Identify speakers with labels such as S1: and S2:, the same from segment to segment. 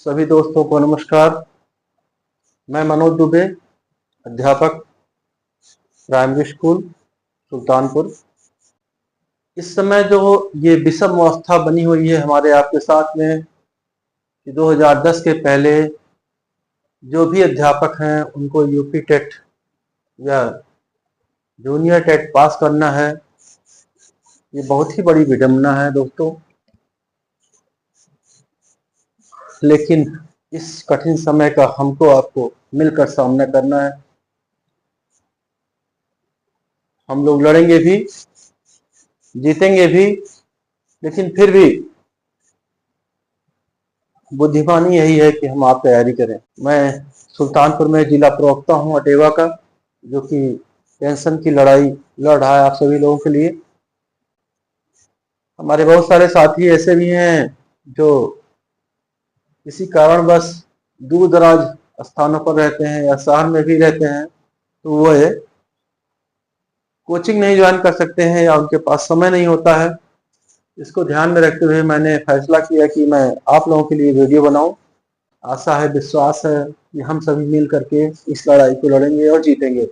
S1: सभी दोस्तों को नमस्कार। मैं मनोज दुबे, अध्यापक, प्राइमरी स्कूल सुल्तानपुर। इस समय जो ये विषम अवस्था बनी हुई है हमारे आपके साथ में कि 2010 के पहले जो भी अध्यापक हैं उनको यूपी टेट या जूनियर टेट पास करना है, ये बहुत ही बड़ी विडंबना है दोस्तों। लेकिन इस कठिन समय का हमको आपको मिलकर सामना करना है। हम लोग लड़ेंगे भी, जीतेंगे भी, लेकिन फिर भी बुद्धिमानी यही है कि हम आप तैयारी करें। मैं सुल्तानपुर में जिला प्रवक्ता हूं अटेवा का, जो कि पेंशन की लड़ाई लड़ रहा है आप सभी लोगों के लिए। हमारे बहुत सारे साथी ऐसे भी हैं जो किसी कारणवश दूर दराज स्थानों पर रहते हैं या शहर में भी रहते हैं, तो वो कोचिंग नहीं ज्वाइन कर सकते हैं या उनके पास समय नहीं होता है। इसको ध्यान में रखते हुए मैंने फैसला किया कि मैं आप लोगों के लिए वीडियो बनाऊं। आशा है, विश्वास है कि हम सभी मिल करके इस लड़ाई को लड़ेंगे और जीतेंगे।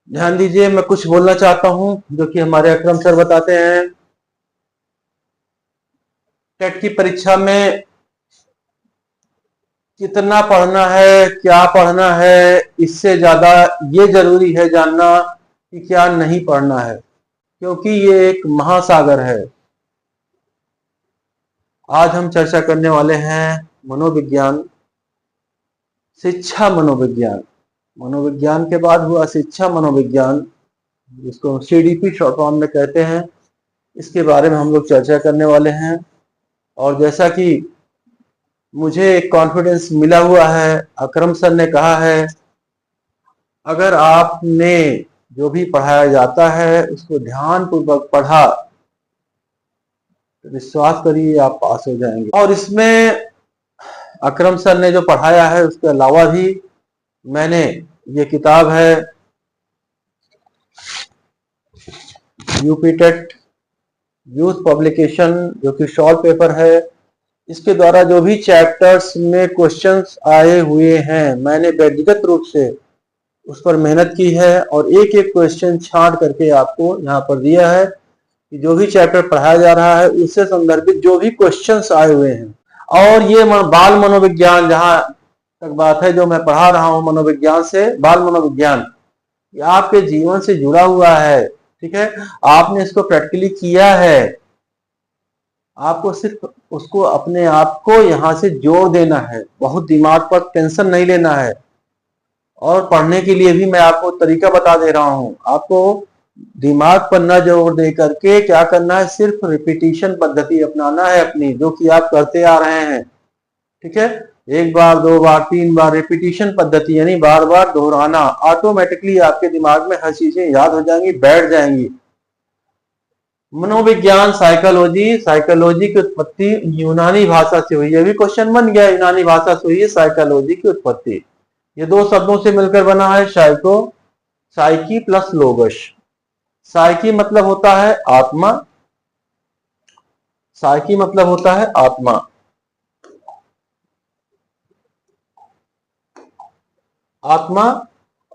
S1: ध्यान दीजिए, मैं कुछ बोलना चाहता हूं जो कि हमारे अकरम सर बताते हैं। टेट की परीक्षा में कितना पढ़ना है, क्या पढ़ना है, इससे ज्यादा ये जरूरी है जानना कि क्या नहीं पढ़ना है, क्योंकि ये एक महासागर है। आज हम चर्चा करने वाले हैं मनोविज्ञान, शिक्षा मनोविज्ञान। मनोविज्ञान के बाद हुआ शिक्षा मनोविज्ञान, जिसको CDP शॉर्ट फॉर्म में कहते हैं। इसके बारे में हम लोग चर्चा करने वाले हैं। और जैसा कि मुझे एक कॉन्फिडेंस मिला हुआ है, अकरम सर ने कहा है, अगर आपने जो भी पढ़ाया जाता है उसको ध्यानपूर्वक पढ़ा तो विश्वास करिए आप पास हो जाएंगे। और इसमें अकरम सर ने जो पढ़ाया है उसके अलावा भी मैंने, ये किताब है यूपी टेट यूथ पब्लिकेशन, जो कि शॉर्ट पेपर है। इसके द्वारा जो भी चैप्टर्स में क्वेश्चंस आए हुए हैं, मैंने व्यक्तिगत रूप से उस पर मेहनत की है और एक एक क्वेश्चन छांट करके आपको यहाँ पर दिया है कि जो भी चैप्टर पढ़ाया जा रहा है उससे संदर्भित जो भी क्वेश्चंस आए हुए हैं। और ये बाल मनोविज्ञान, जहां तक बात है जो मैं पढ़ा रहा हूं मनोविज्ञान से, बाल मनोविज्ञान ये आपके जीवन से जुड़ा हुआ है। ठीक है, आपने इसको प्रैक्टिकली किया है, आपको सिर्फ उसको अपने आप को यहाँ से जोड़ देना है, बहुत दिमाग पर टेंशन नहीं लेना है। और पढ़ने के लिए भी मैं आपको तरीका बता दे रहा हूँ। आपको दिमाग पर न जोर दे करके क्या करना है, सिर्फ रिपीटिशन पद्धति अपनाना है अपनी, जो कि आप करते आ रहे हैं। ठीक है, एक बार, दो बार, तीन बार, रिपीटिशन पद्धति यानी बार बार दोहराना। ऑटोमेटिकली आपके दिमाग में हर चीजें याद हो जाएंगी, बैठ जाएंगी। मनोविज्ञान, साइकोलॉजी, साइकोलॉजी की उत्पत्ति यूनानी भाषा से हुई है। अभी क्वेश्चन बन गया, यूनानी भाषा से हुई है साइकोलॉजी की उत्पत्ति। ये दो शब्दों से मिलकर बना है, साइको, साइकी प्लस लोगस। साइकी मतलब होता है आत्मा, साइकी मतलब होता है आत्मा, आत्मा,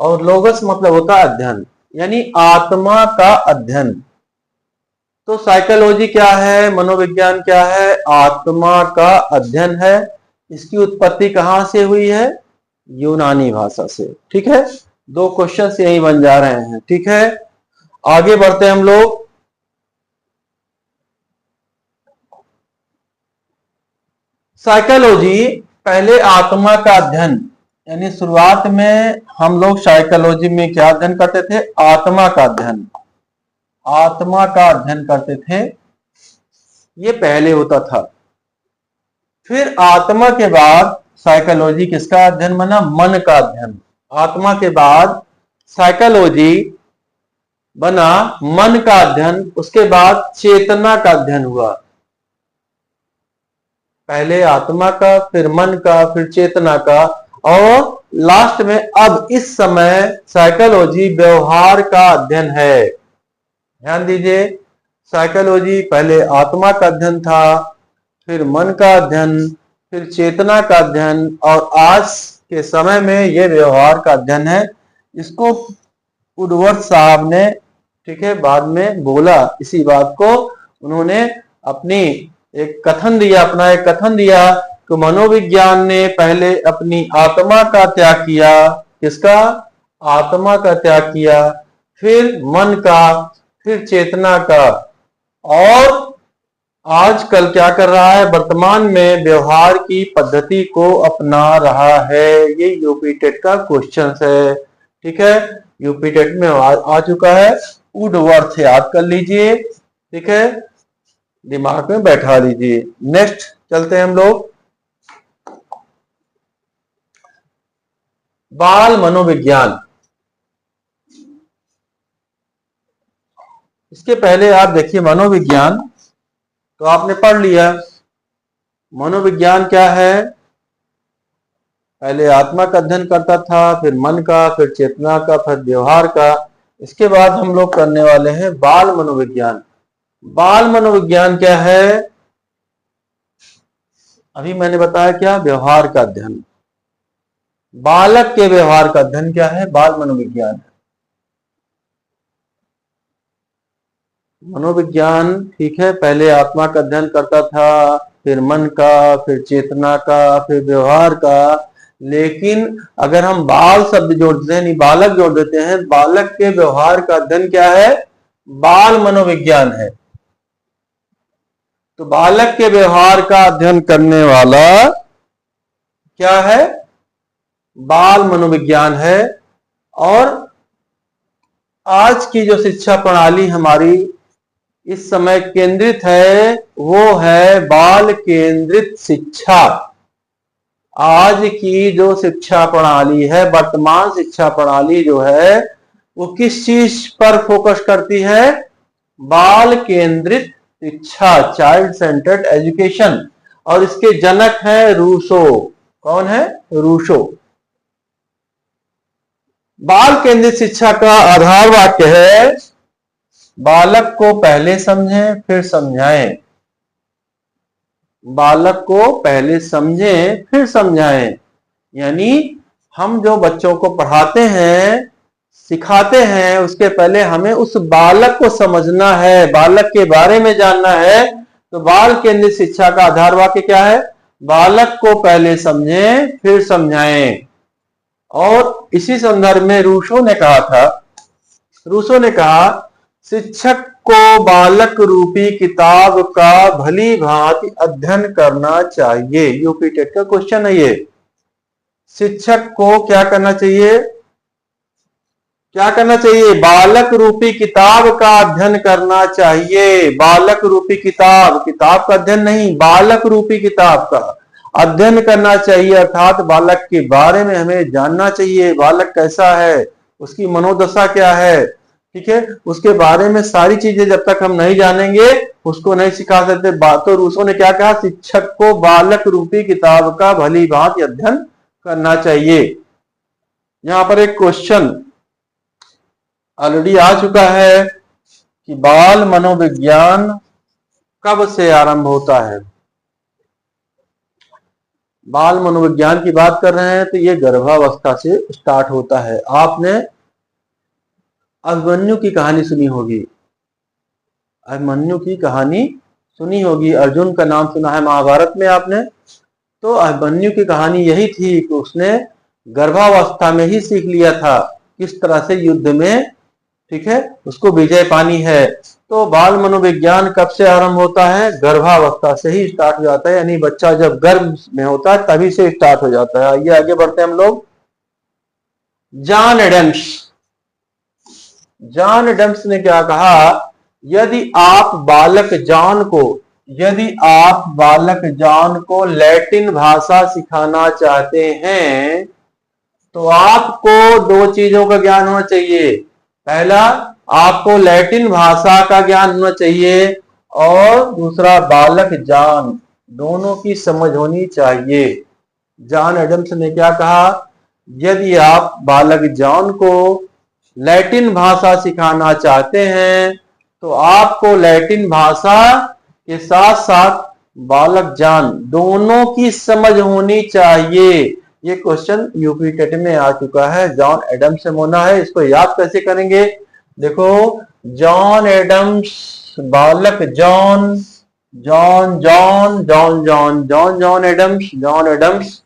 S1: और लोगस मतलब होता है अध्ययन, यानी आत्मा का अध्ययन। तो साइकोलॉजी क्या है, मनोविज्ञान क्या है, आत्मा का अध्ययन है। इसकी उत्पत्ति कहां से हुई है, यूनानी भाषा से। ठीक है, दो क्वेश्चन यही बन जा रहे हैं। ठीक है, आगे बढ़ते हैं हम लोग। साइकोलॉजी पहले आत्मा का अध्ययन, यानी शुरुआत में हम लोग साइकोलॉजी में क्या अध्ययन करते थे, आत्मा का अध्ययन, आत्मा का अध्ययन करते थे, ये पहले होता था। फिर आत्मा के बाद साइकोलॉजी किसका अध्ययन बना, मन का अध्ययन। आत्मा के बाद साइकोलॉजी बना मन का अध्ययन, उसके बाद चेतना का अध्ययन हुआ। पहले आत्मा का, फिर मन का, फिर चेतना का, और लास्ट में अब इस समय साइकोलॉजी व्यवहार का अध्ययन है। ध्यान दीजिए, साइकोलॉजी पहले आत्मा का अध्ययन था, फिर मन का अध्ययन, फिर चेतना का अध्ययन, और आज के समय में ये व्यवहार का अध्ययन है। इसको वुडवर्थ साहब ने, ठीक है, बाद में बोला, इसी बात को उन्होंने अपना एक कथन दिया कि मनोविज्ञान ने पहले अपनी आत्मा का त्याग किया। किसका? आत्मा का त्याग किया, फिर मन का, फिर चेतना का, और आजकल क्या कर रहा है? वर्तमान में व्यवहार की पद्धति को अपना रहा है। ये यूपी टेट का क्वेश्चन है, ठीक है, यूपी टेट में आ चुका है। वुडवर्थ याद कर लीजिए, ठीक है, दिमाग में बैठा लीजिए। नेक्स्ट चलते हैं हम लोग, बाल मनोविज्ञान। इसके पहले आप देखिए, मनोविज्ञान तो आपने पढ़ लिया। मनोविज्ञान क्या है? पहले आत्मा का अध्ययन करता था, फिर मन का, फिर चेतना का, फिर व्यवहार का। इसके बाद हम लोग करने वाले हैं बाल मनोविज्ञान। बाल मनोविज्ञान क्या है? अभी मैंने बताया क्या? व्यवहार का अध्ययन। बालक के व्यवहार का अध्ययन क्या है? बाल मनोविज्ञान। मनोविज्ञान, ठीक है, पहले आत्मा का अध्ययन करता था, फिर मन का, फिर चेतना का, फिर व्यवहार का। लेकिन अगर हम बाल शब्द जोड़ देते हैं, नहीं बालक जोड़ देते हैं, बालक के व्यवहार का अध्ययन क्या है? बाल मनोविज्ञान है। तो बालक के व्यवहार का अध्ययन करने वाला क्या है? बाल मनोविज्ञान है। और आज की जो शिक्षा प्रणाली हमारी इस समय केंद्रित है, वो है बाल केंद्रित शिक्षा। आज की जो शिक्षा प्रणाली है, वर्तमान शिक्षा प्रणाली जो है, वो किस चीज पर फोकस करती है? बाल केंद्रित शिक्षा, चाइल्ड सेंटर्ड एजुकेशन। और इसके जनक हैं रूसो। कौन है? रूसो। बाल केंद्रित शिक्षा का आधार वाक्य है, बालक को पहले समझें फिर समझाएं। बालक को पहले समझें फिर समझाएं। यानी हम जो बच्चों को पढ़ाते हैं, सिखाते हैं, उसके पहले हमें उस बालक को समझना है, बालक के बारे में जानना है। तो बाल केंद्रित शिक्षा का आधार वाक्य क्या है? बालक को पहले समझें फिर समझाएं। और इसी संदर्भ में रूसो ने कहा, शिक्षक को बालक रूपी किताब का भली भांति अध्ययन करना चाहिए। यूपी टेट का क्वेश्चन है ये। शिक्षक को क्या करना चाहिए? क्या करना चाहिए? बालक रूपी किताब का अध्ययन करना चाहिए। बालक रूपी किताब, किताब का अध्ययन नहीं, बालक रूपी किताब का अध्ययन करना चाहिए। अर्थात बालक के बारे में हमें जानना चाहिए, बालक कैसा है, उसकी मनोदशा क्या है, ठीक है, उसके बारे में सारी चीजें जब तक हम नहीं जानेंगे उसको नहीं सिखा सकते। तो रूसो ने क्या कहा? शिक्षक को बालक रूपी किताब का भली भांति अध्ययन करना चाहिए। यहां पर एक क्वेश्चन ऑलरेडी आ चुका है कि बाल मनोविज्ञान कब से आरंभ होता है? बाल मनोविज्ञान की बात कर रहे हैं तो ये गर्भावस्था से स्टार्ट होता है। आपने अभिमन्यु की कहानी सुनी होगी, अभिमन्यु की कहानी सुनी होगी, अर्जुन का नाम सुना है महाभारत में आपने। तो अभिमन्यु की कहानी यही थी कि उसने गर्भावस्था में ही सीख लिया था किस तरह से युद्ध में, ठीक है, उसको विजय पानी है। तो बाल मनोविज्ञान कब से आरंभ होता है? गर्भावस्था से ही स्टार्ट हो जाता है। यानी बच्चा जब गर्भ में होता है तभी से स्टार्ट हो जाता है। आइए आगे बढ़ते हैं हम लोग। जॉन एडम्स ने क्या कहा? यदि आप बालक जॉन को लैटिन भाषा सिखाना चाहते हैं तो आपको दो चीजों का ज्ञान होना चाहिए। पहला, आपको लैटिन भाषा का ज्ञान होना चाहिए, और दूसरा बालक जॉन, दोनों की समझ होनी चाहिए। जॉन एडम्स ने क्या कहा? यदि आप बालक जॉन को लैटिन भाषा सिखाना चाहते हैं तो आपको लैटिन भाषा के साथ साथ बालक जान, दोनों की समझ होनी चाहिए। ये क्वेश्चन यूपी टेट में आ चुका है। जॉन एडम्स से होना है। इसको याद कैसे करेंगे? देखो, जॉन एडम्स, बालक John, John John John John John John Adams, John Adams,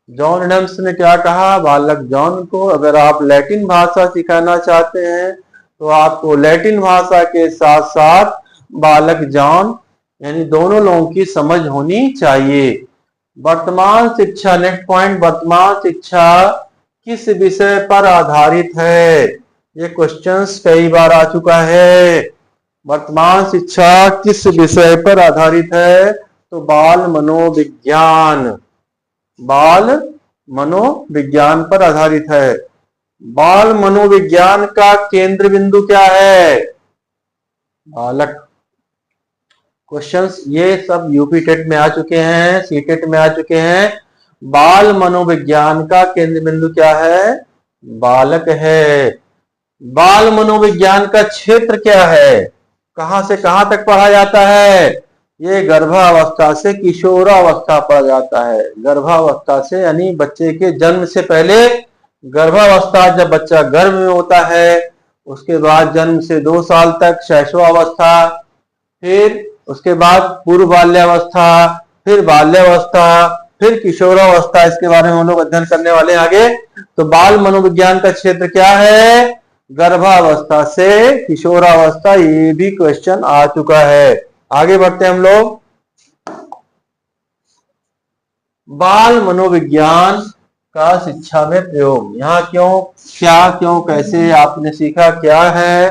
S1: John Adams ने क्या कहा? बालक जॉन को अगर आप लैटिन भाषा सिखाना चाहते हैं तो आपको लैटिन भाषा के साथ साथ बालक जॉन, यानी दोनों लोगों की समझ होनी चाहिए। वर्तमान शिक्षा, नेक्स्ट पॉइंट, वर्तमान शिक्षा किस विषय पर आधारित है? ये क्वेश्चंस कई बार आ चुका है। वर्तमान शिक्षा किस विषय पर आधारित है? तो बाल मनोविज्ञान, बाल मनोविज्ञान पर आधारित है। बाल मनोविज्ञान का केंद्र बिंदु क्या है? बालक। क्वेश्चंस ये सब यूपी टेट में आ चुके हैं, सी टेट में आ चुके हैं। बाल मनोविज्ञान का केंद्र बिंदु क्या है? बालक है। बाल मनोविज्ञान का क्षेत्र क्या है? कहां से कहां तक पढ़ा जाता है? ये गर्भावस्था से किशोरावस्था पढ़ा जाता है। गर्भावस्था से यानी बच्चे के जन्म से पहले गर्भावस्था, जब बच्चा गर्भ में होता है, उसके बाद जन्म से 2 साल तक शैशवावस्था, फिर उसके बाद पूर्व बाल्यावस्था, फिर बाल्यावस्था, फिर किशोरावस्था। इसके बारे में हम लोग अध्ययन करने वाले हैं आगे। तो बाल मनोविज्ञान का क्षेत्र क्या है? गर्भावस्था से किशोरावस्था। ये भी क्वेश्चन आ चुका है। आगे बढ़ते हैं हम लोग। बाल मनोविज्ञान का शिक्षा में प्रयोग, यहाँ क्यों, क्या, क्यों, कैसे आपने सीखा, क्या है?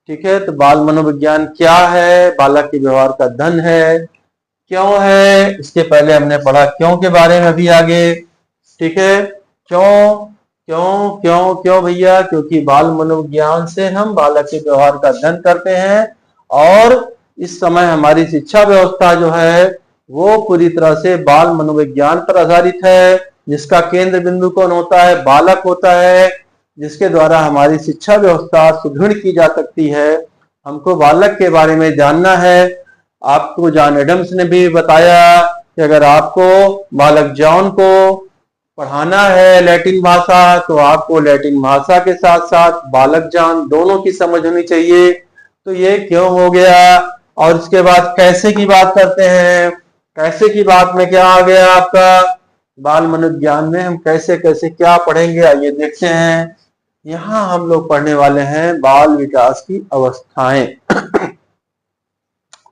S1: ठीक है, तो बाल मनोविज्ञान क्या है? बालक के व्यवहार का अध्ययन है। क्यों है? इसके पहले हमने पढ़ा क्यों के बारे में अभी आगे। ठीक है, क्यों क्यों क्यों क्यों भैया? क्योंकि बाल मनोविज्ञान से हम बालक के व्यवहार का अध्ययन करते हैं और इस समय हमारी शिक्षा व्यवस्था जो है वो पूरी तरह से बाल मनोविज्ञान पर आधारित है, जिसका केंद्र बिंदु कौन होता है? बालक होता है, जिसके द्वारा हमारी शिक्षा व्यवस्था सुदृढ़ की जा सकती है। हमको बालक के बारे में जानना है। आपको जॉन एडम्स ने भी बताया कि अगर आपको बालक जॉन को पढ़ाना है लैटिन भाषा, तो आपको लैटिन भाषा के साथ साथ बालक जॉन दोनों की समझ होनी चाहिए। तो ये क्यों हो गया। और इसके बाद कैसे की बात करते हैं। कैसे की बात में क्या आ गया आपका? बाल मनोविज्ञान में हम कैसे कैसे क्या पढ़ेंगे, आइए देखते हैं। यहाँ हम लोग पढ़ने वाले हैं बाल विकास की अवस्थाएं।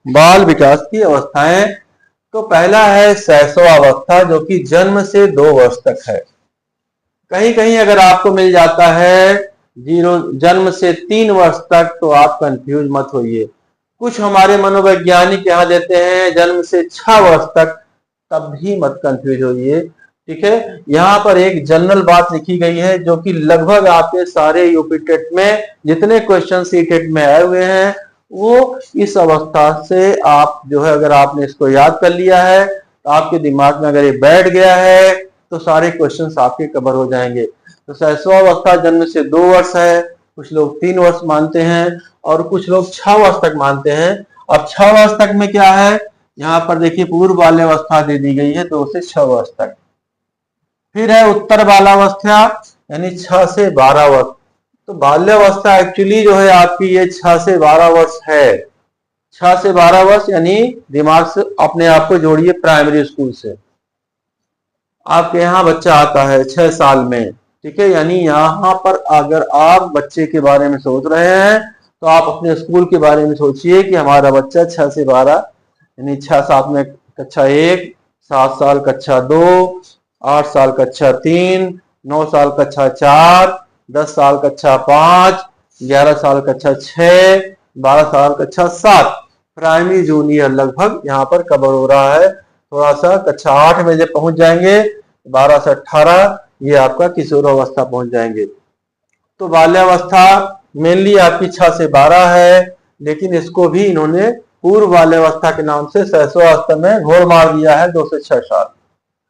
S1: बाल विकास की अवस्थाएं, तो पहला है शैशवावस्था, जो कि जन्म से 2 वर्ष तक है। कहीं कहीं अगर आपको मिल जाता है जन्म से 3 वर्ष तक, तो आप कंफ्यूज मत होइए। कुछ हमारे मनोवैज्ञानिक यहाँ देते हैं जन्म से 6 वर्ष तक, तब भी मत कंफ्यूज होइए। ठीक है, यहाँ पर एक जनरल बात लिखी गई है जो कि लगभग आपके सारे यूपी टेट में जितने क्वेश्चन सी टेट में आए हुए हैं वो इस अवस्था से आप जो है, अगर आपने इसको याद कर लिया है तो आपके दिमाग में अगर ये बैठ गया है तो सारे क्वेश्चंस आपके कवर हो जाएंगे। तो शैशवावस्था जन्म से 2 वर्ष है, कुछ लोग 3 वर्ष मानते हैं और कुछ लोग 6 वर्ष तक मानते हैं। अब 6 वर्ष तक में क्या है, यहाँ पर देखिए पूर्व बाल्यावस्था दे दी गई है 2 से 6 वर्ष तक। फिर है उत्तर बाल्यावस्था यानी 6 से 12 वर्ष। तो बाल्यावस्था एक्चुअली जो है आपकी ये 6 से 12 वर्ष है। 6 से 12 वर्ष यानी दिमाग से अपने आप को जोड़िए प्राइमरी स्कूल से। आपके यहाँ बच्चा आता है 6 साल में, ठीक है, यानी यहाँ पर अगर आप बच्चे के बारे में सोच रहे हैं तो आप अपने स्कूल के बारे में सोचिए कि हमारा बच्चा 6 से 12 यानी 6-7 में कक्षा 1, 7 साल कक्षा 2, 8 साल कक्षा 3, 9 साल कक्षा 4, 10 साल कक्षा 5, 11 साल कक्षा 6, 12 साल कक्षा 7। प्राइमरी जूनियर लगभग यहाँ पर कवर हो रहा है। थोड़ा सा कक्षा 8 में जब पहुंच जाएंगे 12 से 18 ये आपका किशोरावस्था पहुंच जाएंगे। तो बाल्यावस्था मेनली आपकी 6 से 12 है, लेकिन इसको भी इन्होंने पूर्व बाल्यावस्था के नाम से शैशवावस्था में घोल मार दिया है 2 से 6 साल।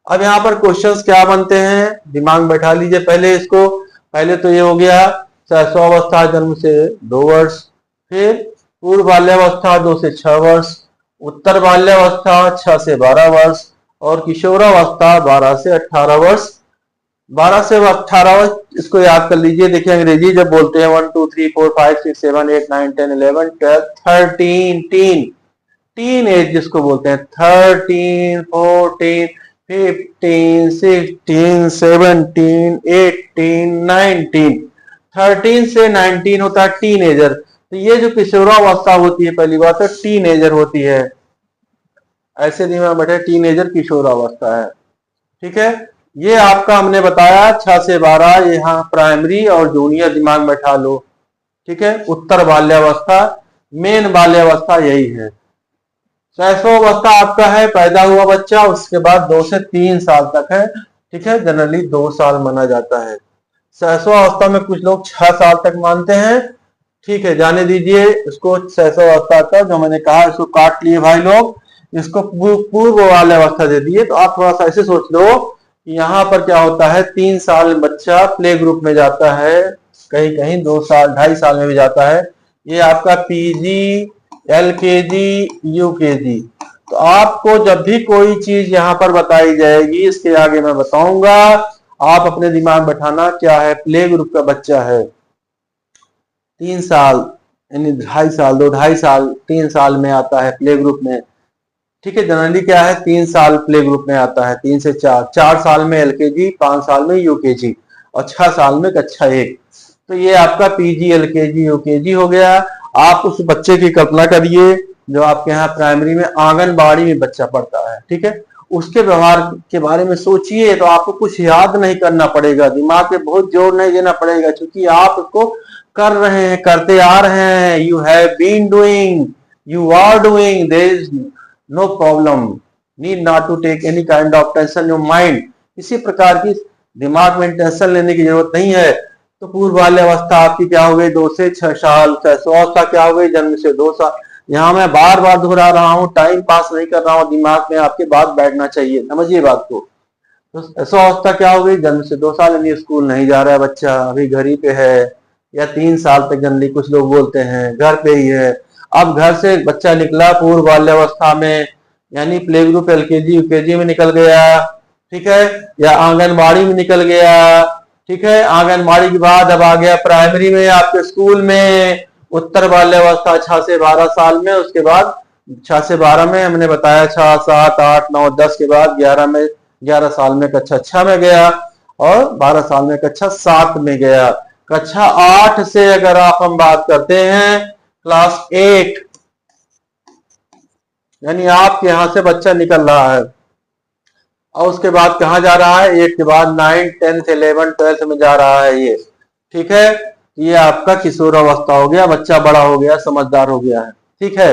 S1: अब यहाँ पर क्वेश्चंस क्या बनते हैं, दिमाग में बैठा लीजिए पहले इसको। पहले तो ये हो गया शैशवावस्था जन्म से 2 वर्ष, फिर पूर्व बाल्यावस्था 2 से 6 वर्ष, उत्तर बाल्यावस्था 6 से 12 वर्ष और किशोरावस्था 12 से 18 वर्ष। 12 से 18 वर्ष इसको याद कर लीजिए। देखिए अंग्रेजी जब बोलते हैं 1 2 3 4 5 6 7 8 9 10 11 12 13 टीन एज जिसको बोलते हैं 13 14 15 16 17 18 19। 13 से 19 होता है टीनेजर। तो ये जो किशोरावस्था होती है पहली बात तो टीनेजर होती है, ऐसे दिमाग बैठे टीनेजर किशोरावस्था है। ठीक है, ये आपका हमने बताया 6 से 12, यहाँ प्राइमरी और जूनियर दिमाग बैठा लो। ठीक है, उत्तर बाल्यावस्था, मेन बाल्यावस्था यही है। शैशवावस्था आपका है पैदा हुआ बच्चा, उसके बाद 2 से 3 साल तक है। ठीक है, जनरली 2 साल माना जाता है। शैशवावस्था में कुछ लोग 6 साल तक मानते हैं। ठीक है, जाने दीजिए इसको। शैशवावस्था का जो मैंने कहा इसको काट लिए भाई लोग, इसको पूर्व बाल्यावस्था दे दिए। तो आप थोड़ा सा ऐसे सोच लो कि यहाँ पर क्या होता है, 3 साल बच्चा प्ले ग्रुप में जाता है, कहीं कहीं 2 साल 2.5 साल में भी जाता है। ये आपका पीजी, एलकेजी, यूकेजी। तो आपको जब भी कोई चीज यहाँ पर बताई जाएगी, इसके आगे मैं बताऊंगा, आप अपने दिमाग बैठाना क्या है। प्ले ग्रुप का बच्चा है 3 साल यानी 2.5 साल, 2.5 साल 3 साल में आता है प्ले ग्रुप में। ठीक है, जनरली क्या है 3 साल प्ले ग्रुप में आता है, 3 से 4 साल में एलकेजी, 5 साल में यूकेजी और 6 साल में कक्षा 1। तो ये आपका पीजी, एलकेजी, यूकेजी हो गया। आप उस बच्चे की कल्पना करिए जो आपके यहाँ प्राइमरी में आंगनबाड़ी में बच्चा पढ़ता है। ठीक है, उसके व्यवहार के बारे में सोचिए। तो आपको कुछ याद नहीं करना पड़ेगा, दिमाग पे बहुत जोर नहीं देना पड़ेगा, क्योंकि आप उसको कर रहे हैं, करते आ रहे हैं। You have been doing, you are doing, there is no problem, need not to take any kind of tension your mind. किसी प्रकार की दिमाग में टेंशन लेने की जरूरत नहीं है। तो पूर्व बाल्यावस्था आपकी क्या हो गई, 2 से 6 साल। शैशवावस्था क्या हो गई, जन्म से 2 साल। यहाँ मैं बार बार दोहरा रहा हूँ, टाइम पास नहीं कर रहा हूँ, दिमाग में आपके बात बैठना चाहिए, समझिए बात को। तो शैशवावस्था क्या हो गई, जन्म से 2 साल, यानी स्कूल नहीं जा रहा है बच्चा, अभी घर ही पे है, या 3 साल तक जनरली कुछ लोग बोलते हैं घर पे ही है। अब घर से बच्चा निकला पूर्व बाल्यावस्था में, यानी प्ले ग्रुप, एलकेजी, यूकेजी में निकल गया। ठीक है, या आंगनबाड़ी में निकल गया। ठीक है, आंगनबाड़ी के बाद अब आ गया प्राइमरी में, आपके स्कूल में। उत्तर बाल्यावस्था 6 से 12 साल में, उसके बाद 6 से 12 में हमने बताया 6 7 8 9 10 के बाद 11 साल में कक्षा 6 में गया और 12 साल में कक्षा 7 में गया। कक्षा 8 से अगर आप हम बात करते हैं क्लास 8, यानी आपके यहां से बच्चा निकल रहा है और उसके बाद कहां जा रहा है, 8 के बाद 9 10 11 12 में जा रहा है ये। ठीक है, ये आपका किशोरावस्था हो गया, बच्चा बड़ा हो गया, समझदार हो गया है। ठीक है,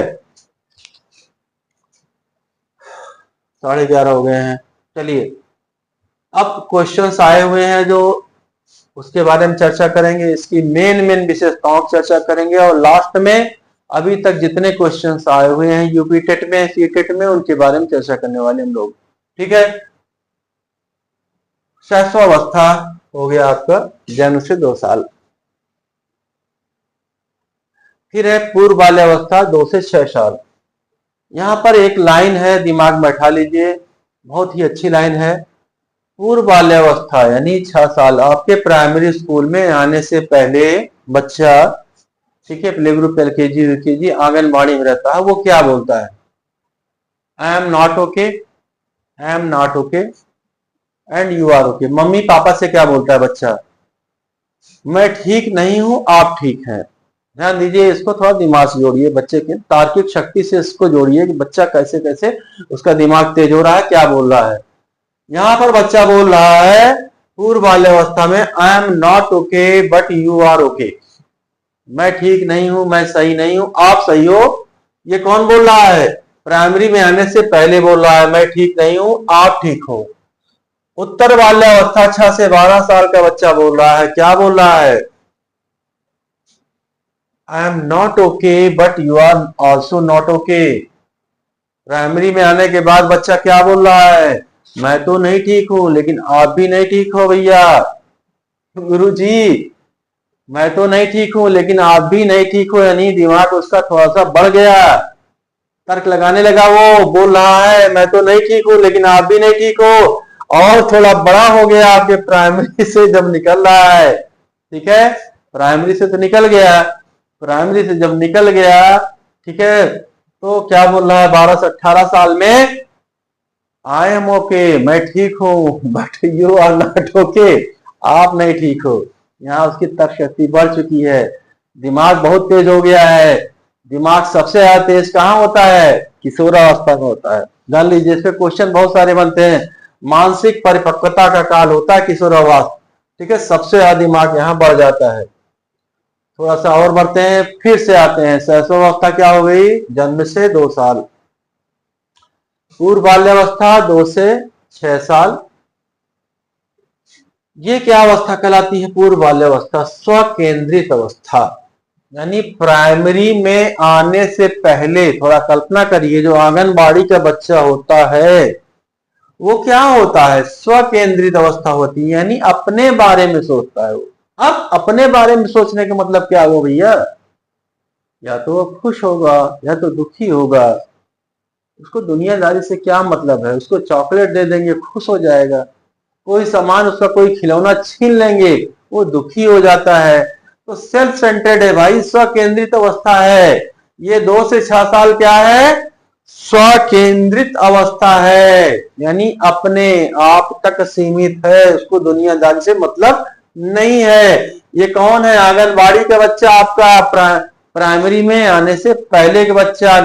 S1: 11:30 हो गए हैं। चलिए अब क्वेश्चंस आए हुए हैं जो उसके बारे में चर्चा करेंगे, इसकी मेन विशेषताओं की चर्चा करेंगे और लास्ट में अभी तक जितने क्वेश्चंस आए हुए हैं यूपी टेट में, सी टेट में, उनके बारे में चर्चा करने वाले हम लोग। ठीक है, शैशवावस्था हो गया आपका जन्म से 2 साल। फिर है पूर्व बाल्यावस्था 2 से 6 साल। यहां पर एक लाइन है, दिमाग में बैठा लीजिए, बहुत ही अच्छी लाइन है। पूर्व बाल्यावस्था यानी 6 साल, आपके प्राइमरी स्कूल में आने से पहले बच्चा, ठीक है, play group, LKG, UKG, anganwadi में रहता है, वो क्या बोलता है, I am not okay, I am not okay and you are okay. Mummy papa से क्या बोलता है बच्चा, मैं ठीक नहीं हूं, आप ठीक हैं। ध्यान दीजिए, इसको थोड़ा दिमाग से जोड़िए, बच्चे के तार्किक शक्ति से इसको जोड़िए कि बच्चा कैसे कैसे उसका दिमाग तेज हो रहा है, क्या बोल रहा है। यहां पर बच्चा बोल रहा है पूर्व बाल्यावस्था में, I am not okay but you are okay, मैं ठीक नहीं हूं, मैं सही नहीं हूं, आप सही हो। ये कौन बोल रहा है, प्राइमरी में आने से पहले बोल रहा है, मैं ठीक नहीं हूं, आप ठीक हो। उत्तर बाल्यावस्था 6 से 12 साल का बच्चा बोल रहा है, क्या बोल रहा है, I am not okay but you are also not okay. Primary में आने के बाद बच्चा क्या बोल रहा है, मैं तो नहीं ठीक हूं लेकिन आप भी नहीं ठीक हो भैया, गुरुजी मैं तो नहीं ठीक हूं लेकिन आप भी नहीं ठीक हो, यानी दिमाग उसका थोड़ा सा बढ़ गया। तर्क लगाने लगा, वो बोल रहा है मैं तो नहीं ठीक हूं लेकिन आप भी नहीं ठीक हो, और थोड़ा बड़ा हो गया आपके प्राइमरी से जब निकल रहा है, ठीक है, प्राइमरी से तो निकल गया, प्राइमरी से जब निकल गया, ठीक है, तो क्या बोल रहा है, 12 से 18 साल में आई एम ओके, मैं ठीक हूं, but you are not okay, आप नहीं ठीक हो। यहाँ उसकी तर्क शक्ति बढ़ चुकी है, दिमाग बहुत तेज हो गया है। दिमाग सबसे ज्यादा तेज कहाँ होता है, किशोरावस्था में होता है। जान लीजिए, इस पे क्वेश्चन बहुत सारे बनते हैं। मानसिक परिपक्वता का काल होता है किशोरावस्था, ठीक है, सबसे ज्यादा दिमाग यहाँ बढ़ जाता है। थोड़ा सा और बढ़ते हैं, फिर से आते हैं, शैशवावस्था क्या हो गई, जन्म से 2 साल। पूर्व बाल्यावस्था 2 से 6 साल। ये क्या अवस्था कहलाती है, पूर्व बाल्यावस्था, स्वकेंद्रित अवस्था, यानी प्राइमरी में आने से पहले। थोड़ा कल्पना करिए, जो आंगनबाड़ी का बच्चा होता है वो क्या होता है, स्वकेंद्रित अवस्था होती है, यानी अपने बारे में सोचता है वो। अब अपने बारे में सोचने का मतलब क्या हुआ भैया, या तो वो खुश होगा या तो दुखी होगा, उसको दुनियादारी से क्या मतलब है। उसको चॉकलेट दे देंगे खुश हो जाएगा, कोई सामान उसका कोई खिलौना छीन लेंगे वो दुखी हो जाता है। तो सेल्फ सेंटर्ड है भाई, स्वकेंद्रित अवस्था है। ये 2 से 6 साल क्या है, स्वकेंद्रित अवस्था है, यानी अपने आप तक सीमित है, उसको दुनियादारी से मतलब नहीं है। ये कौन है, आंगनबाड़ी का बच्चा, आपका प्राइमरी में आने से पहले का बच्चा,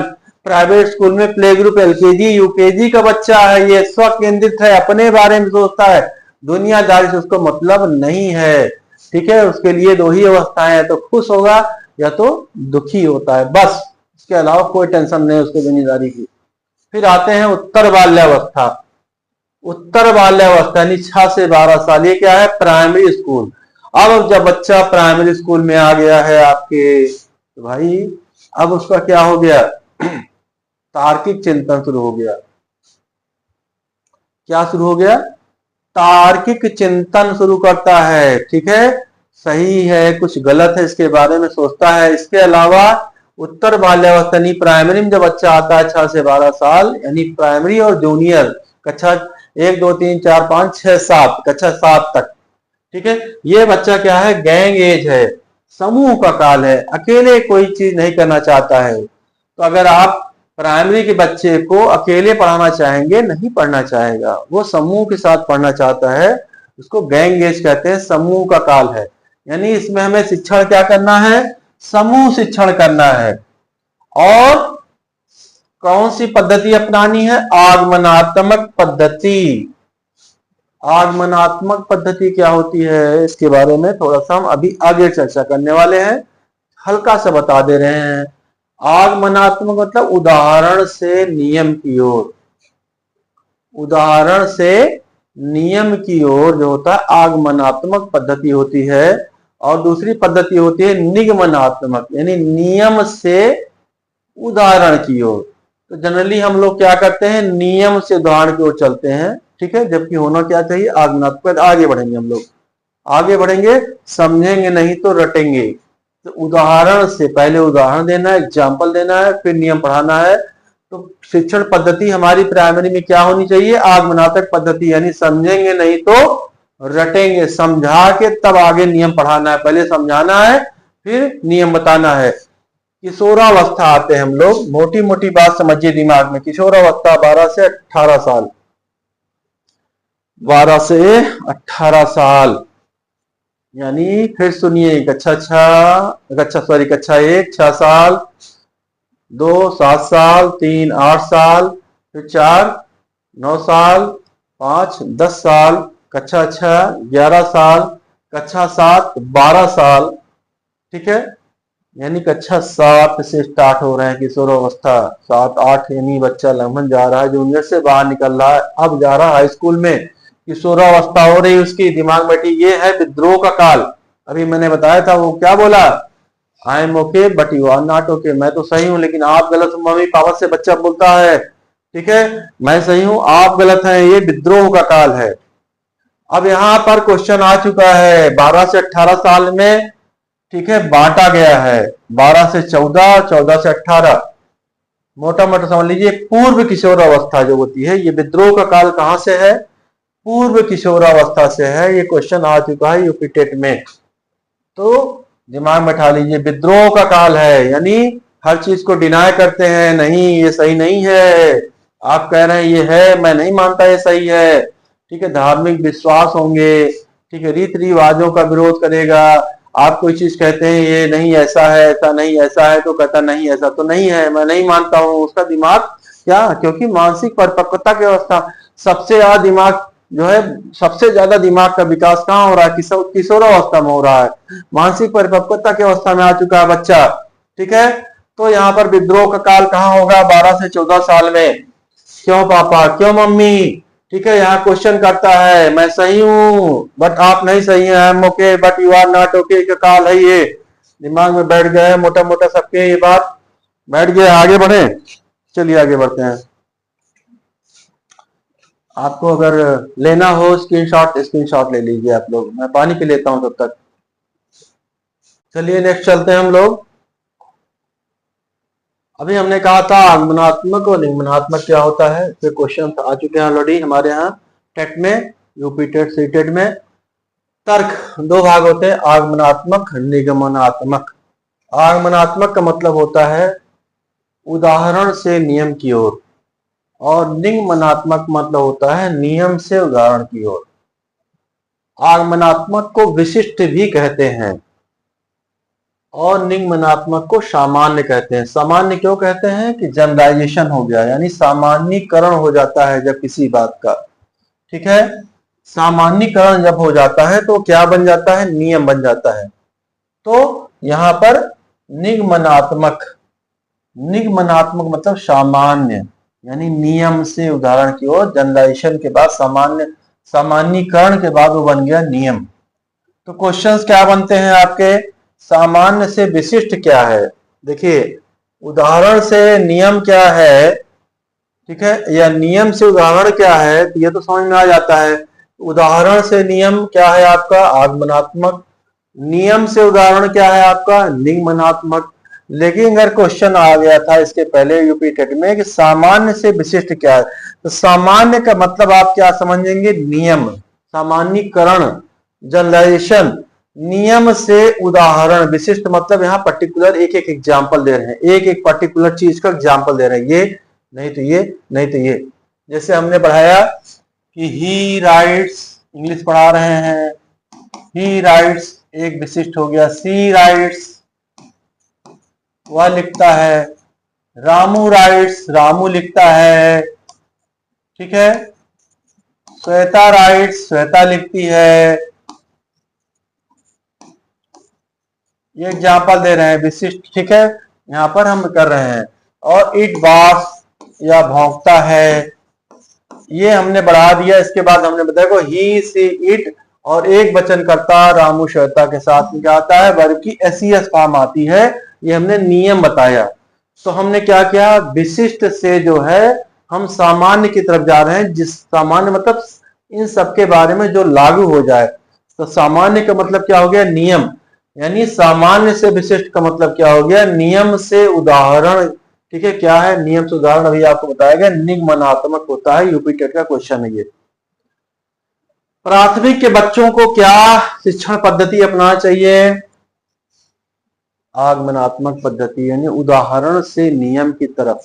S1: प्राइवेट स्कूल में प्ले ग्रुप एलकेजी यूकेजी का बच्चा है। ये स्वकेंद्रित है, अपने बारे में सोचता है, दुनियादारी से उसको मतलब नहीं है, ठीक है। उसके लिए 2 ही अवस्थाएं हैं, तो खुश होगा या तो दुखी होता है, बस, इसके अलावा कोई टेंशन नहीं उसको दुनियादारी की। फिर आते हैं उत्तर बाल्यावस्था। उत्तर बाल्यावस्था यानी 6 से 12 साल, ये क्या है, प्राइमरी स्कूल। अब जब बच्चा प्राइमरी स्कूल में आ गया है आपके, तो भाई अब उसका क्या हो गया, तार्किक चिंतन शुरू हो गया। क्या शुरू हो गया, तार्किक चिंतन शुरू करता है, ठीक है, सही है कुछ गलत है इसके बारे में सोचता है। इसके अलावा उत्तर बाल्यावस्था यानी प्राइमरी में जब बच्चा आता है 6 से 12 साल, यानी प्राइमरी और जूनियर कक्षा 1 2 3 4 5 6 7, कक्षा 7 तक, ठीक है, ये बच्चा क्या है, गैंग एज है, समूह का काल है, अकेले कोई चीज नहीं करना चाहता है। तो अगर आप प्राइमरी के बच्चे को अकेले पढ़ाना चाहेंगे, नहीं पढ़ना चाहेगा, वो समूह के साथ पढ़ना चाहता है, उसको गैंग एज कहते हैं, समूह का काल है। यानी इसमें हमें शिक्षण क्या करना है, समूह शिक्षण करना है। और कौन सी पद्धति अपनानी है, आगमनात्मक पद्धति। आगमनात्मक पद्धति क्या होती है, इसके बारे में थोड़ा सा हम अभी आगे चर्चा करने वाले हैं, हल्का सा बता दे रहे हैं। आगमनात्मक मतलब उदाहरण से नियम की ओर, उदाहरण से नियम की ओर जो होता है आगमनात्मक पद्धति होती है। और दूसरी पद्धति होती है निगमनात्मक, यानी नियम से उदाहरण की ओर। तो जनरली हम लोग क्या करते हैं, नियम से उदाहरण की ओर चलते हैं, ठीक है, जबकि होना क्या चाहिए, आगमनात्मक। आगे बढ़ेंगे हम लोग, आगे बढ़ेंगे, समझेंगे नहीं तो रटेंगे। तो उदाहरण से, पहले उदाहरण देना है, एग्जाम्पल देना है, फिर नियम पढ़ाना है। तो शिक्षण पद्धति हमारी प्राइमरी में क्या होनी चाहिए, आगमनात्मक पद्धति, यानी समझेंगे नहीं तो रटेंगे, समझा के तब आगे नियम पढ़ाना है, पहले समझाना है फिर नियम बताना है। किशोरावस्था आते हैं हम लोग, मोटी मोटी बात समझिए दिमाग में। किशोरावस्था 12 से 18 साल, 12 से 18 साल, यानी फिर सुनिए, कक्षा 1 6 साल, 2 7 साल, 3 8 साल, फिर 4 9 साल, 5 10 साल, कक्षा 6 11 साल, कक्षा 7 12 साल, ठीक है, यानी कक्षा 7 से स्टार्ट हो रहे हैं किशोरावस्था। 7 8 यानी बच्चा लगभग जा रहा है, जूनियर से बाहर निकल रहा है, अब जा रहा है हाई स्कूल में। किशोरावस्था हो रही, उसकी दिमाग बैठी, ये है विद्रोह का काल। अभी मैंने बताया था, वो क्या बोला, I am okay but you are not okay, मैं तो सही हूं लेकिन आप गलत हो। मम्मी पापा से बच्चा बोलता है, ठीक है, मैं सही हूं आप गलत हैं, ये विद्रोह का काल है। अब यहां पर क्वेश्चन आ चुका है, 12 से 18 साल में, ठीक है, बांटा गया है 12 से 14, 14 से 18, मोटा मोटा समझ लीजिए, पूर्व किशोर अवस्था जो होती है, ये विद्रोह का काल कहाँ से है? पूर्व किशोरावस्था से है। ये क्वेश्चन आ चुका है यूपी टेट में, तो दिमाग में बैठा लीजिए, विद्रोह का काल है, यानी हर चीज को डिनाय करते हैं, नहीं ये सही नहीं है, आप कह रहे हैं ये है, मैं नहीं मानता ये सही है, ठीक है। धार्मिक विश्वास होंगे, ठीक है, रीति रिवाजों का विरोध करेगा। आप कोई चीज कहते हैं ये नहीं ऐसा है, ऐसा नहीं ऐसा है, तो कहता नहीं ऐसा तो नहीं है, मैं नहीं मानता हूं। उसका दिमाग क्या, क्योंकि मानसिक परिपक्वता की अवस्था, सबसे ज्यादा दिमाग जो है, सबसे ज्यादा दिमाग का विकास कहाँ हो रहा है? किशोरावस्था में हो रहा है, मानसिक परिपक्वता की अवस्था में आ चुका है बच्चा, ठीक है। तो यहाँ पर विद्रोह का काल कहाँ होगा? 12 से 14 साल में। क्यों पापा, क्यों मम्मी, ठीक है। यहाँ क्वेश्चन करता है, मैं सही हूँ बट आप नहीं सही हैं, I am okay but you are not okay का काल है ये। दिमाग में बैठ गए मोटा मोटा सबके, ये बात बैठ गया। आगे बढ़े, चलिए आगे बढ़ते हैं। आपको अगर लेना हो स्क्रीनशॉट ले लीजिए आप लोग, मैं पानी पी लेता हूं तब तक। चलिए नेक्स्ट चलते हैं हम लोग। अभी हमने कहा था आगमनात्मक और निगमनात्मक क्या होता है, फिर क्वेश्चन आ चुके हैं ऑलरेडी हमारे यहाँ टेट में, यूपी टेट सी टेट में। तर्क दो भाग होते हैं, आगमनात्मक निगमनात्मक। आगमनात्मक का मतलब होता है उदाहरण से नियम की ओर, और निगमनात्मक मतलब होता है नियम से उदाहरण की ओर। आगमनात्मक को विशिष्ट भी कहते हैं और निगमनात्मक को सामान्य कहते हैं। सामान्य क्यों कहते हैं? कि जनरलाइजेशन हो गया, यानी सामान्यकरण हो जाता है जब किसी बात का, ठीक है। सामान्यकरण जब हो जाता है तो क्या बन जाता है? नियम बन जाता है। तो यहां पर निगमनात्मक, निगमनात्मक मतलब सामान्य, यानी नियम से उदाहरण की ओर, जनरलाइजेशन के बाद सामान्यकरण के बाद वो बन गया नियम। तो क्वेश्चंस क्या बनते हैं आपके? सामान्य से विशिष्ट क्या है? देखिए, उदाहरण से नियम क्या है, ठीक है, या नियम से उदाहरण क्या है, तो ये तो समझ में आ जाता है। उदाहरण से नियम क्या है आपका? आगमनात्मक। नियम से उदाहरण क्या है आपका? निगमनात्मक। लेकिन अगर क्वेश्चन आ गया था इसके पहले यूपी टेट में कि सामान्य से विशिष्ट क्या है, तो सामान्य का मतलब आप क्या समझेंगे? नियम, सामान्यकरण, जनरलाइजेशन। नियम से उदाहरण, विशिष्ट मतलब यहाँ पर्टिकुलर एक एक एग्जाम्पल दे रहे हैं, एक एक पर्टिकुलर चीज का एग्जाम्पल दे रहे हैं, ये नहीं तो ये, नहीं तो ये। जैसे हमने पढ़ाया कि ही राइट्स, इंग्लिश पढ़ा रहे हैं, ही राइट्स एक विशिष्ट हो गया। सी राइट्स वह लिखता है। रामू राइट्स रामू लिखता है, ठीक है। श्वेता राइट्स श्वेता लिखती है। ये एग्जाम्पल दे रहे हैं विशिष्ट, ठीक है, यहां पर हम कर रहे हैं। और इट बास या भौंकता है, ये हमने बढ़ा दिया। इसके बाद हमने बताया ही सी इट, और एक वचन करता रामू श्वेता के साथ क्या आता है? वर्ब की एसईएस फॉर्म आती है। ये हमने नियम बताया। तो हमने क्या किया? विशिष्ट से जो है हम सामान्य की तरफ जा रहे हैं, जिस सामान्य मतलब इन सबके बारे में जो लागू हो जाए। तो सामान्य का मतलब क्या हो गया? नियम, यानी सामान्य से विशिष्ट का मतलब क्या हो गया? नियम से उदाहरण, ठीक है। क्या है नियम से उदाहरण? अभी आपको बताया गया, निगमनात्मक होता है। यूपी टेट का क्वेश्चन है ये। प्राथमिक के बच्चों को क्या शिक्षण पद्धति अपनाना चाहिए? आगमनात्मक पद्धति, यानी उदाहरण से नियम की तरफ।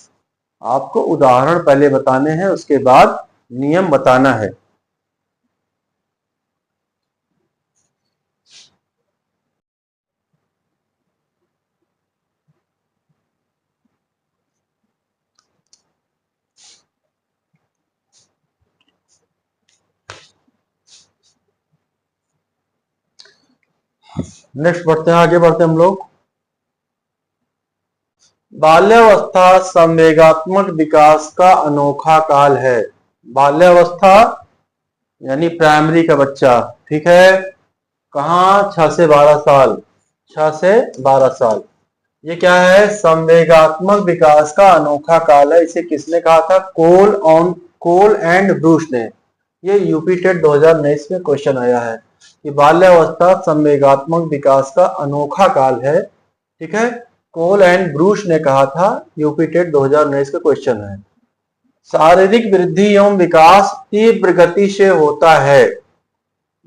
S1: आपको उदाहरण पहले बताने हैं, उसके बाद नियम बताना है। नेक्स्ट बढ़ते हैं, आगे बढ़ते हैं हम लोग। बाल्यावस्था संवेगात्मक विकास का अनोखा काल है। बाल्यावस्था यानी प्राइमरी का बच्चा, ठीक है, कहाँ? 6 से 12 साल, 6 से 12 साल। ये क्या है? संवेगात्मक विकास का अनोखा काल है। इसे किसने कहा था? कोल एंड ब्रूस ने। ये यूपी टेट 2019 में क्वेश्चन आया है कि बाल्यावस्था संवेगात्मक विकास का अनोखा काल है, ठीक है। कोल एंड ब्रूश ने कहा था, यूपी टेट 2019 का क्वेश्चन है। शारीरिक वृद्धि एवं विकास तीव्र गति से होता है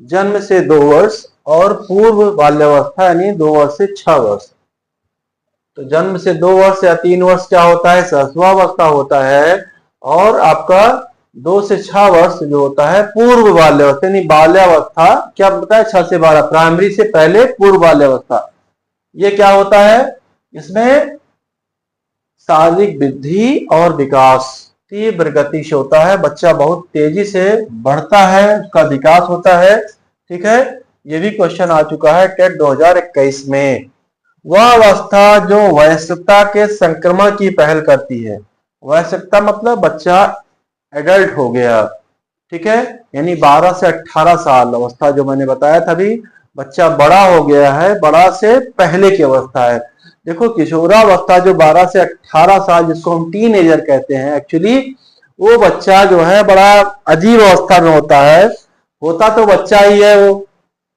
S1: जन्म से 2 वर्ष और पूर्व बाल्यावस्था यानी 2 वर्ष से 6 वर्ष। तो जन्म से 2 वर्ष या 3 वर्ष क्या होता है, सहस्वावस्था होता है, और आपका 2 से 6 वर्ष जो होता है पूर्व बाल्यावस्था यानी बाल्यावस्था। क्या बताया, 6 से 12, प्राइमरी से पहले पूर्व बाल्यावस्था। ये क्या होता है, इसमें शारीरिक वृद्धि और विकास तीव्र गति से होता है, बच्चा बहुत तेजी से बढ़ता है, उसका विकास होता है। ठीक है, ये भी क्वेश्चन आ चुका है टेट 2021 में। वह अवस्था जो वयस्कता के संक्रमण की पहल करती है। वयस्कता मतलब बच्चा एडल्ट हो गया, ठीक है, यानी 12 से 18 साल अवस्था जो मैंने बताया था अभी, बच्चा बड़ा हो गया है, बड़ा से पहले की अवस्था है। देखो किशोरावस्था जो 12 से 18 साल जिसको हम टीनेजर कहते हैं, एक्चुअली वो बच्चा जो है बड़ा अजीब अवस्था में होता है। होता तो बच्चा ही है वो,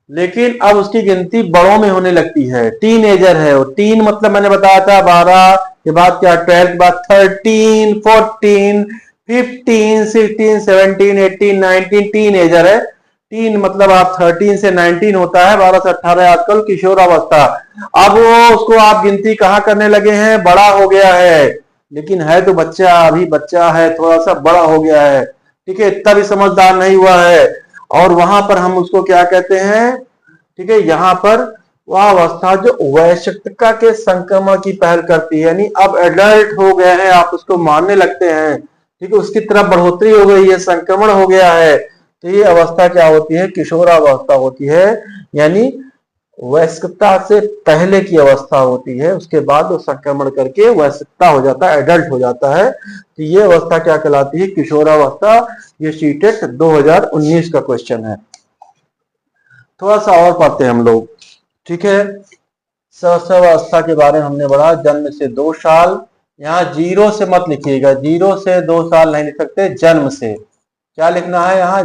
S1: लेकिन अब उसकी गिनती बड़ों में होने लगती है। टीनेजर है वो, टीन मतलब मैंने बताया था 12 के बाद क्या 12 के बाद 13, 14, 15, 16, 17, 18, 19 टीनेजर है। टीन मतलब आप 13 से 19 होता है, 12 से 18 आजकल किशोरावस्था। अब वो उसको आप गिनती कहाँ करने लगे हैं, बड़ा हो गया है, लेकिन है तो बच्चा, अभी बच्चा है, थोड़ा सा बड़ा हो गया है, ठीक है, इतना भी समझदार नहीं हुआ है। और वहां पर हम उसको क्या कहते हैं, ठीक है, यहाँ पर वह अवस्था जो वयस्कता के संक्रमण की पहल करती है, यानी अब एडल्ट हो गए हैं, आप उसको मानने लगते हैं, ठीक है, उसकी तरफ बढ़ोतरी हो गई है, संक्रमण हो गया है, तो ये अवस्था क्या होती है, किशोरावस्था होती है, यानी वयस्कता से पहले की अवस्था होती है। उसके बाद वो संक्रमण करके वयस्कता हो जाता है, एडल्ट हो जाता है, तो ये अवस्था क्या कहलाती है, किशोरावस्था। ये सीटेट 2019 का क्वेश्चन है। थोड़ा सा और पढ़ते हैं हम लोग, ठीक है। सहस्रावस्था के बारे में हमने पढ़ा, जन्म से 2 साल, यहाँ 0 से मत लिखिएगा, 0 से 2 साल नहीं लिख सकते, जन्म से क्या लिखना है, यहाँ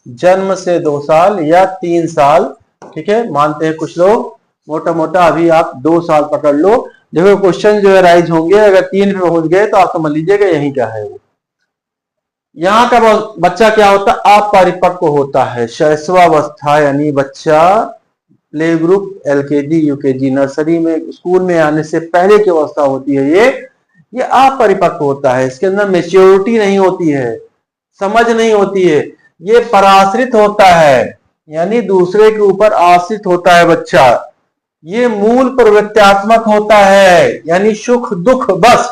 S1: जन्म से 2 साल या 3 साल, ठीक है, मानते हैं कुछ लोग, मोटा मोटा अभी आप 2 साल पकड़ लो। देखो क्वेश्चन जो है राइज होंगे, अगर 3 पे पहुंच गए तो आप समझ लीजिएगा यही क्या है वो। यहाँ का बच्चा क्या होता है, अपरिपक्व होता है। शैशवावस्था यानी बच्चा play group, LKG, UKG, nursery में, स्कूल में आने से पहले की अवस्था होती है, ये अपरिपक्व होता है, इसके अंदर मेच्योरिटी नहीं होती है, समझ नहीं होती है, ये पराश्रित होता है, यानी दूसरे के ऊपर आश्रित होता है बच्चा। ये मूल प्रवृत्त्यात्मक होता है, यानी सुख दुख बस,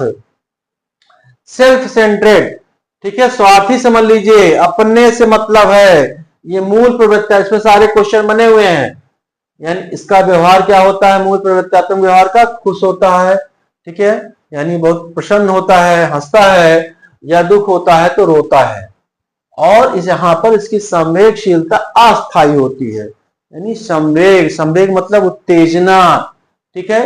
S1: सेल्फ सेंट्रेड, ठीक है, स्वार्थी समझ लीजिए, अपने से मतलब है, ये मूल प्रवृत्ति। इसमें सारे क्वेश्चन बने हुए हैं, यानी इसका व्यवहार क्या होता है, मूल प्रवृत्त्यात्मक व्यवहार का, खुश होता है, ठीक है, यानी बहुत प्रसन्न होता है, हंसता है, या दुख होता है तो रोता है। और इस यहाँ पर इसकी संवेगशीलता अस्थायी होती है, यानी संवेग मतलब उत्तेजना, ठीक है,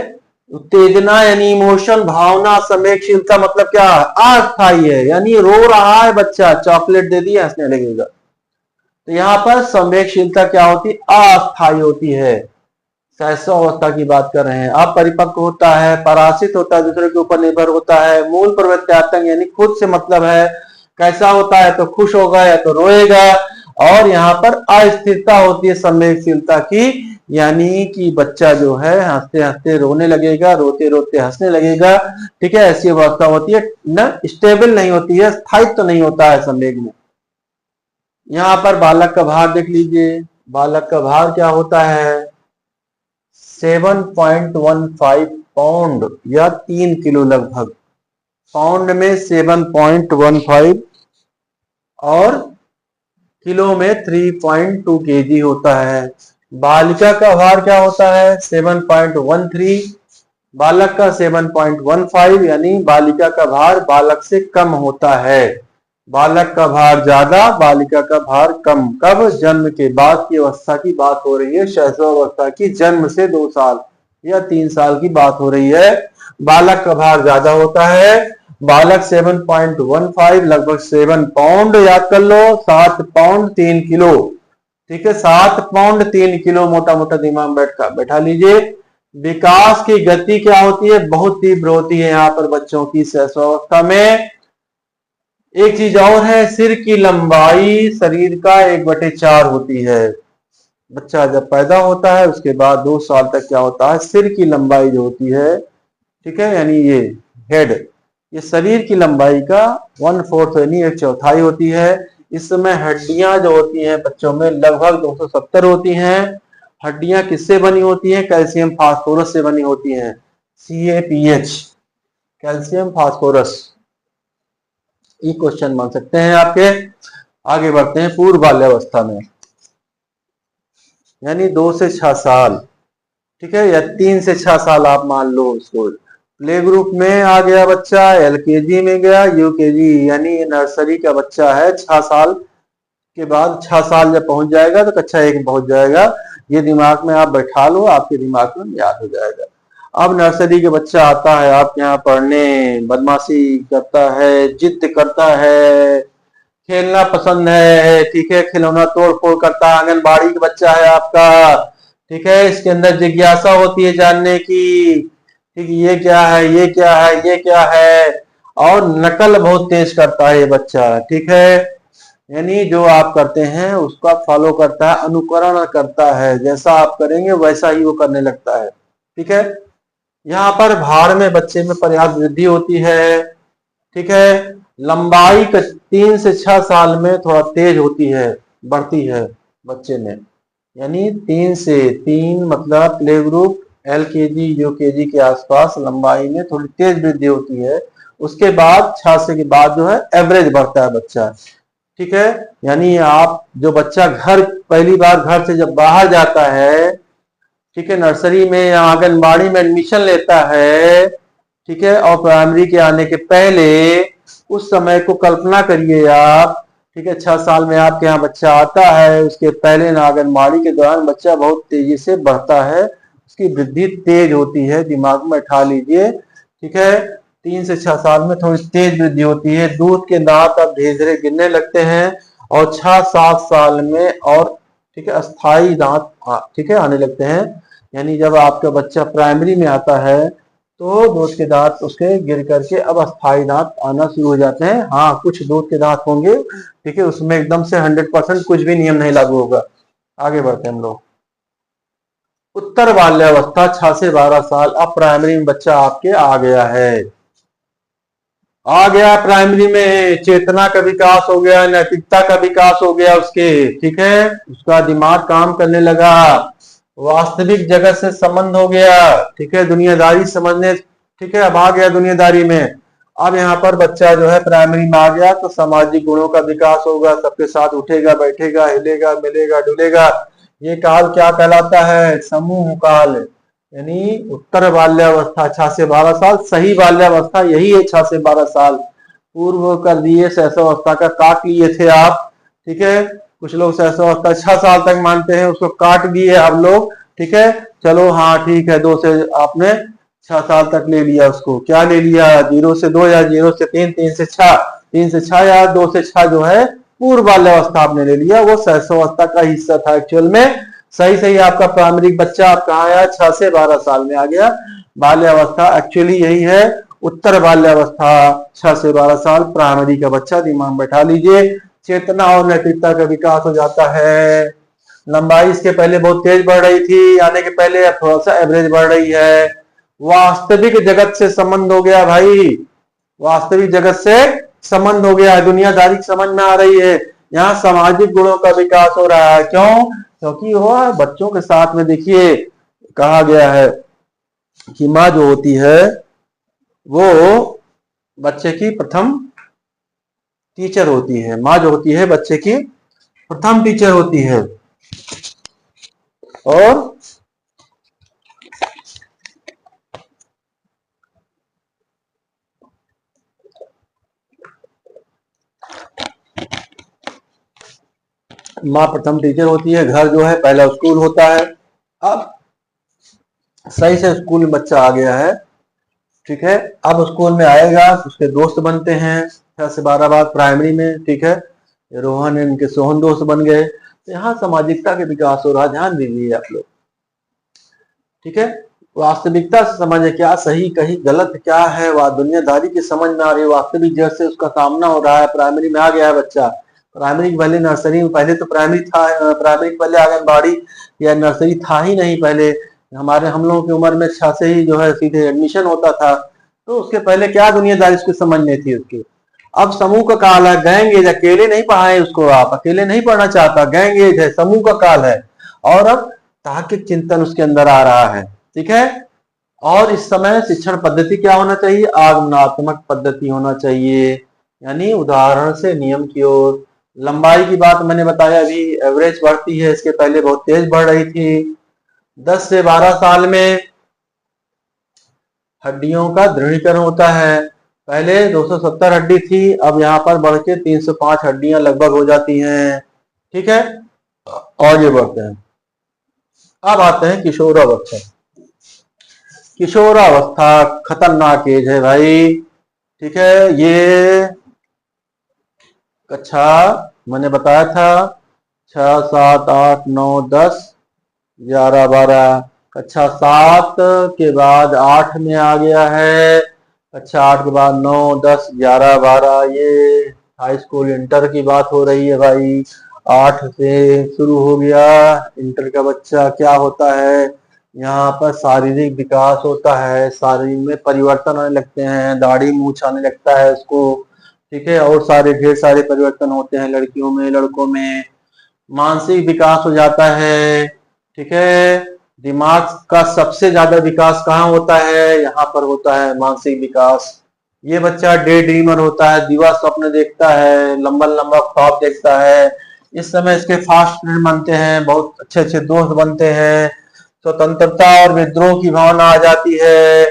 S1: उत्तेजना यानी इमोशन, भावना, संवेगशीलता मतलब क्या, अस्थायी है, यानी रो रहा है बच्चा, चॉकलेट दे दिया हंसने लगेगा। तो यहाँ पर संवेगशीलता क्या होती है, अस्थायी होती है। शैशवावस्था की बात कर रहे हैं। अपरिपक्व होता है, पराश्रित होता है, दूसरे के ऊपर निर्भर होता है, मूल प्रवृत्त्यात्मक यानी खुद से मतलब है, कैसा होता है तो खुश होगा या तो रोएगा। और यहाँ पर अस्थिरता होती है संवेगशीलता की, यानी कि बच्चा जो है हंसते हंसते रोने लगेगा, रोते रोते हंसने लगेगा, ठीक है, ऐसी अवस्था होती है ना, स्टेबल नहीं होती है, स्थायित्व तो नहीं होता है संवेग में। यहाँ पर बालक का भार देख लीजिए, बालक का भार क्या होता है, 7.15 पाउंड या 3 किलो लगभग, पाउंड में 7.15 और किलो में 3.2 केजी होता है। बालिका का भार क्या होता है, 7.13, बालक का 7.15, यानी बालिका का भार बालक से कम होता है। बालक का भार ज्यादा, बालिका का भार कम। कब, जन्म के बाद की अवस्था की बात हो रही है, शैशवावस्था की, जन्म से 2 साल या 3 साल की बात हो रही है। बालक का भार ज्यादा होता है, बालक 7.15 लगभग 7 पाउंड, याद कर लो, 7 पाउंड 3 किलो, ठीक है, 7 पाउंड 3 किलो, मोटा मोटा दिमाग बैठा लीजिए। विकास की गति क्या होती है, बहुत तीव्र होती है यहाँ पर बच्चों की शैशवावस्था में। एक चीज और है, सिर की लंबाई शरीर का 1/4 होती है। बच्चा जब पैदा होता है उसके बाद 2 साल तक क्या होता है, सिर की लंबाई जो होती है, ठीक है, यानी ये हेड, ये शरीर की लंबाई का 1/4 यानी 1/4 होती है। इस समय हड्डियां जो होती हैं बच्चों में लगभग 270 होती हैं। हड्डियां किससे बनी होती हैं, कैल्शियम फास्फोरस से बनी होती हैं, CaPH, कैल्शियम फास्फोरस। ये क्वेश्चन बन सकते हैं आपके। आगे बढ़ते हैं पूर्व बाल्यावस्था में, यानी 2 से 6 साल, ठीक है, या 3 से 6 साल आप मान लो उसको। प्ले ग्रुप में आ गया बच्चा, LKG में गया, UKG यानी नर्सरी का बच्चा है, 6 साल के बाद 6 साल जब पहुंच जाएगा तो कक्षा 1 में पहुंच जाएगा। ये दिमाग में आप बैठा लो, आपके दिमाग में याद हो जाएगा। अब नर्सरी के बच्चा आता है आपके यहाँ पढ़ने, बदमाशी करता है, जिद करता है, खेलना पसंद है, ठीक है, खिलौना तोड़ फोड़ करता है, आंगनबाड़ी का बच्चा है आपका, ठीक है, इसके अंदर जिज्ञासा होती है जानने की, ठीक, ये क्या है, ये क्या है, ये क्या है, और नकल बहुत तेज करता है ये बच्चा, ठीक है, यानी जो आप करते हैं उसका फॉलो करता है, अनुकरण करता है, जैसा आप करेंगे वैसा ही वो करने लगता है, ठीक है। यहाँ पर भार में बच्चे में पर्याप्त वृद्धि होती है, ठीक है। लंबाई 3 से 6 साल में थोड़ा तेज होती है, बढ़ती है बच्चे में, यानी 3 मतलब प्ले ग्रुप, LKG UKG के आसपास लंबाई में थोड़ी तेज वृद्धि होती है। उसके बाद 6 से के बाद जो है एवरेज बढ़ता है बच्चा, ठीक है। यानी आप जो बच्चा घर पहली बार घर से जब बाहर जाता है, ठीक है, नर्सरी में या आंगनबाड़ी में एडमिशन लेता है, ठीक है, और प्राइमरी के आने के पहले उस समय को कल्पना करिए आप, ठीक है, 6 साल में आपके यहाँ बच्चा आता है, उसके पहले आंगनबाड़ी के दौरान बच्चा बहुत तेजी से बढ़ता है, उसकी वृद्धि तेज होती है, दिमाग में उठा लीजिए, ठीक है। 3 से 6 साल में थोड़ी तेज वृद्धि होती है, दूध के दांत अब धीरे धीरे गिरने लगते हैं, और 6-7 साल में और, ठीक है, अस्थाई दांत, ठीक है, आने लगते हैं। यानी जब आपका बच्चा प्राइमरी में आता है तो दूध के दांत उसके गिर करके अब अस्थाई दांत आना शुरू हो जाते हैं। हाँ, कुछ दूध के दांत होंगे, ठीक है, उसमें एकदम से 100% कुछ भी नियम नहीं लागू होगा। आगे बढ़ते हैं हम लोग। उत्तर बाल्यावस्था 6 से 12 साल, अब प्राइमरी में बच्चा आपके आ गया है, आ गया प्राइमरी में, चेतना का विकास हो गया, नैतिकता का विकास हो गया उसके, ठीक है, उसका दिमाग काम करने लगा, वास्तविक जगत से संबंध हो गया, ठीक है, दुनियादारी समझने, ठीक है, अब आ गया दुनियादारी में। अब यहाँ पर बच्चा जो है प्राइमरी में आ गया तो सामाजिक गुणों का विकास होगा, सबके साथ उठेगा, बैठेगा, हिलेगा, मिलेगा, डुलेगा। ये काल क्या कहलाता है, समूह काल, यानी उत्तर बाल्यावस्था 6 से 12 साल, सही बाल्यावस्था यही है 6 से 12 साल। पूर्व कर दिए शैशवावस्था का, काट लिए थे आप, ठीक है, कुछ लोग शैशवावस्था 6 साल तक मानते हैं, उसको काट दिए आप लोग, ठीक है, चलो हाँ ठीक है, 2 से आपने 6 साल तक ले लिया, उसको क्या ले लिया, 0 से 2 या 0 से 3, 3 से 6, 3 से 6 या 2 से 6 जो है पूर्व बाल्यावस्था आपने ले लिया, वो शैशवावस्था का हिस्सा था एक्चुअल में। सही सही आपका प्राइमरी बच्चा आप कहाँ आया, 6 से 12 साल में आ गया। बाल्यावस्था एक्चुअली यही है, उत्तर बाल्यावस्था 6 से 12 साल, प्राइमरी का बच्चा, दिमाग बैठा लीजिए। चेतना और नैतिकता का विकास हो जाता है। लंबाई इसके पहले बहुत तेज बढ़ रही थी, आने के पहले अब थोड़ा सा एवरेज बढ़ रही है। वास्तविक जगत से संबंध हो गया भाई, वास्तविक जगत से संबंध हो गया, दुनियादारी समझ में आ रही है। यहाँ सामाजिक गुणों का विकास हो रहा है, क्यों, क्योंकि वो बच्चों के साथ में देखिए कहा गया है कि माँ जो होती है वो बच्चे की प्रथम टीचर होती है, माँ जो होती है बच्चे की प्रथम टीचर होती है। और माँ प्रथम टीचर होती है, घर जो है पहला स्कूल होता है। अब सही से स्कूल में बच्चा आ गया है, ठीक है, अब स्कूल में आएगा उसके दोस्त बनते हैं 6 से 12 बाद प्राइमरी में, ठीक है, रोहन इनके सोहन दोस्त बन गए, तो यहाँ सामाजिकता के विकास हो रहा है, ध्यान दीजिए आप लोग, ठीक है। वास्तविकता से समझे क्या सही कहीं गलत क्या है, वह दुनियादारी की समझ में आ रही है, वास्तविक जैसे उसका सामना हो रहा है। प्राइमरी में आ गया है बच्चा, प्राइमरी की पहले नर्सरी में, पहले तो प्राइमरी था, प्राइमरी के पहले आंगनबाड़ी या नर्सरी था ही नहीं। पहले हम लोगों की उम्र में 6 से ही जो है सीधे एडमिशन होता था, तो उसके पहले क्या दुनियादारी उसकी समझ में थी उसकी। अब समूह का काल है, गैंग एज, अकेले नहीं पढ़ाए उसको, आप अकेले नहीं पढ़ना चाहता, गैंग एज है, समूह का काल है। और अब तार्किक चिंतन उसके अंदर आ रहा है, ठीक है। और इस समय शिक्षण पद्धति क्या होना चाहिए, आगमनात्मक पद्धति होना चाहिए, यानी उदाहरण से नियम की ओर। लंबाई की बात मैंने बताया, अभी एवरेज बढ़ती है, इसके पहले बहुत तेज बढ़ रही थी। 10 से 12 साल में हड्डियों का दृढ़ीकरण होता है। पहले 270 हड्डी थी, अब यहाँ पर बढ़ के 305 हड्डियां लगभग हो जाती हैं, ठीक है। आगे बढ़ते हैं, अब आते हैं किशोरावस्था। किशोरावस्था खतरनाक एज है भाई, ठीक है। ये कक्षा मैंने बताया था 6, 7, 8, 9, 10, 11, 12, कक्षा 7 के बाद 8 में आ गया है, कक्षा 8 के बाद 9, 10, 11, 12, ये हाई स्कूल इंटर की बात हो रही है भाई। 8 से शुरू हो गया इंटर का बच्चा। क्या होता है यहाँ पर, शारीरिक विकास होता है, शरीर में परिवर्तन आने लगते हैं, दाढ़ी मूछ आने लगता है उसको, ठीक है। और ढेर सारे परिवर्तन होते हैं लड़कियों में, लड़कों में। मानसिक विकास हो जाता है, ठीक है। दिमाग का सबसे ज्यादा विकास कहाँ होता है, यहाँ पर होता है मानसिक विकास। ये बच्चा डे ड्रीमर होता है, दिवा स्वप्न देखता है, लंबा लंबा ख्वाब देखता है। इस समय इसके फास्ट फ्रेंड बनते हैं, बहुत अच्छे अच्छे दोस्त बनते हैं, स्वतंत्रता और विद्रोह की भावना आ जाती है,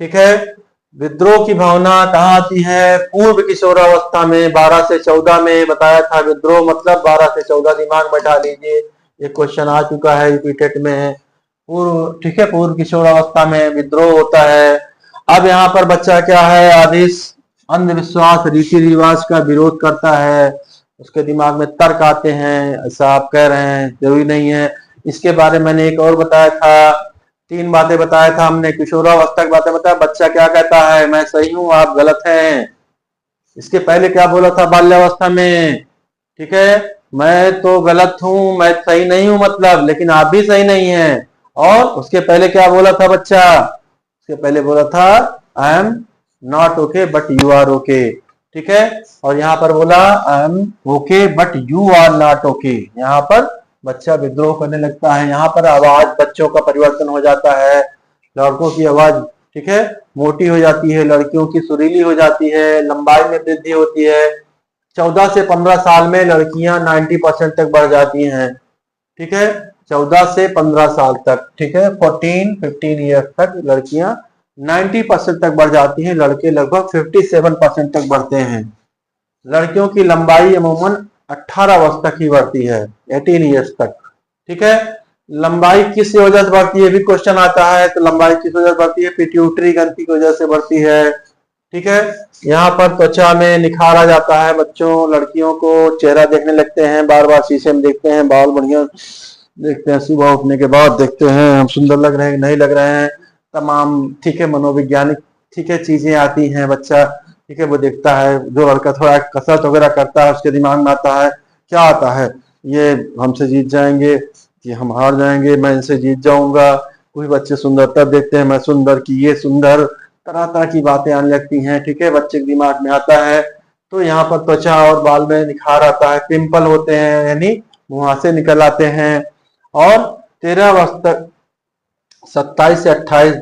S1: ठीक है। विद्रोह की भावना कहाँ आती है, पूर्व किशोरावस्था में, 12 से 14 में बताया था। विद्रोह मतलब 12 से 14, दिमाग में बैठा लीजिए, ये क्वेश्चन आ चुका है रिपीटेड में। पूर्व, ठीक है, पूर्व किशोरावस्था में विद्रोह होता है। अब यहाँ पर बच्चा क्या है, आदेश, अंधविश्वास, रीति रिवाज का विरोध करता है, उसके दिमाग में तर्क आते हैं, ऐसा आप कह रहे हैं, जरूरी नहीं है। इसके बारे में मैंने एक और बताया था, 3 बातें बताया था हमने, किशोरावस्था की बातें बताया। बच्चा क्या कहता है, मैं सही हूं आप गलत हैं। इसके पहले क्या बोला था बाल्यावस्था में, ठीक है, मैं तो गलत हूं, मैं सही नहीं हूं मतलब, लेकिन आप भी सही नहीं हैं। और उसके पहले क्या बोला था बच्चा, उसके पहले बोला था I am not okay but you are okay, ठीक है। और यहाँ पर बोला I am okay but you are not okay. यहाँ पर बच्चा विद्रोह करने लगता है। यहाँ पर आवाज बच्चों का परिवर्तन हो जाता है, लड़कों की आवाज, ठीक है, मोटी हो जाती है, लड़कियों की सुरीली हो जाती है, लंबाई में वृद्धि होती है। 14 से 15 साल में लड़कियां 90% तक बढ़ जाती हैं, ठीक है, 14 से 15 साल तक, ठीक है, 14-15 ईयर तक लड़कियां 90% तक बढ़ जाती हैं, लड़के लगभग 57% तक बढ़ते हैं। लड़कियों की लंबाई अमूमन 18 वर्ष तक ही बढ़ती है, 18 ईयर्स तक, ठीक है। लंबाई किस वजह से बढ़ती है, भी क्वेश्चन आता है, तो लंबाई किस वजह से बढ़ती है, पिट्यूटरी ग्रंथि की वजह से बढ़ती है, ठीक है। यहाँ पर त्वचा में निखार आ जाता है बच्चों, लड़कियों को चेहरा देखने लगते हैं, बार बार शीशे में देखते हैं, बाल बढ़िया देखते हैं, सुबह उठने के बाद देखते हैं हम सुंदर लग रहे हैं नहीं लग रहे हैं, तमाम, ठीक है, मनोवैज्ञानिक, ठीक है, चीजें आती हैं। बच्चा, ठीक है, वो देखता है, जो लड़का थोड़ा कसरत वगैरह करता है उसके दिमाग में आता है, क्या आता है, ये हमसे जीत जाएंगे कि हम हार जाएंगे, मैं इनसे जीत जाऊंगा। कुछ बच्चे सुंदरता देखते हैं, मैं सुंदर की ये सुंदर, तरह तरह की बातें आने लगती हैं, ठीक है, बच्चे के दिमाग में आता है। तो यहाँ पर त्वचा और बाल में निखार आता है, पिंपल होते हैं, यानी मुहासे निकल आते हैं। और 13 वर्ष तक 27 से 28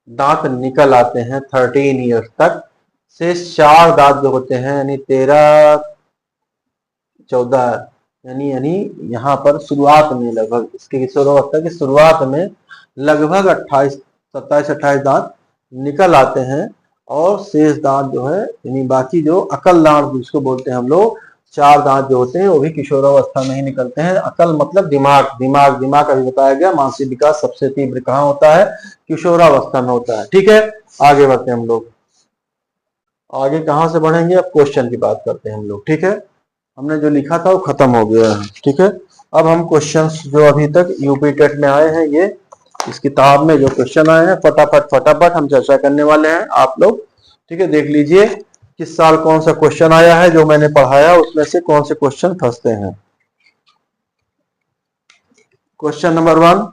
S1: दांत निकल आते हैं, 13 ईयर्स तक से 4 दांत जो होते हैं, यानी 13, 14, यानी यहाँ पर शुरुआत में लगभग इसके किशोरावस्था की शुरुआत में लगभग 27-28 दांत निकल आते हैं। और शेष दांत जो है, यानी बाकी जो अकल दांत जिसको बोलते हैं हम लोग, 4 दांत जो होते हैं वो भी किशोरावस्था में ही निकलते हैं। अकल मतलब दिमाग, दिमाग दिमाग अभी बताया गया, मानसिक विकास सबसे तीव्र कहाँ होता है, किशोरावस्था में होता है, ठीक है। आगे बढ़ते हैं हम लोग, आगे कहाँ से बढ़ेंगे, अब क्वेश्चन की बात करते हैं हम लोग, ठीक है। हमने जो लिखा था वो खत्म हो गया है, ठीक है। अब हम क्वेश्चंस जो अभी तक यूपी टेट में आए हैं ये इस किताब में जो क्वेश्चन आए हैं फटाफट फटाफट हम चर्चा करने वाले हैं आप लोग, ठीक है। देख लीजिए किस साल कौन सा क्वेश्चन आया है, जो मैंने पढ़ाया उसमें से कौन से क्वेश्चन फंसते हैं। क्वेश्चन नंबर 1,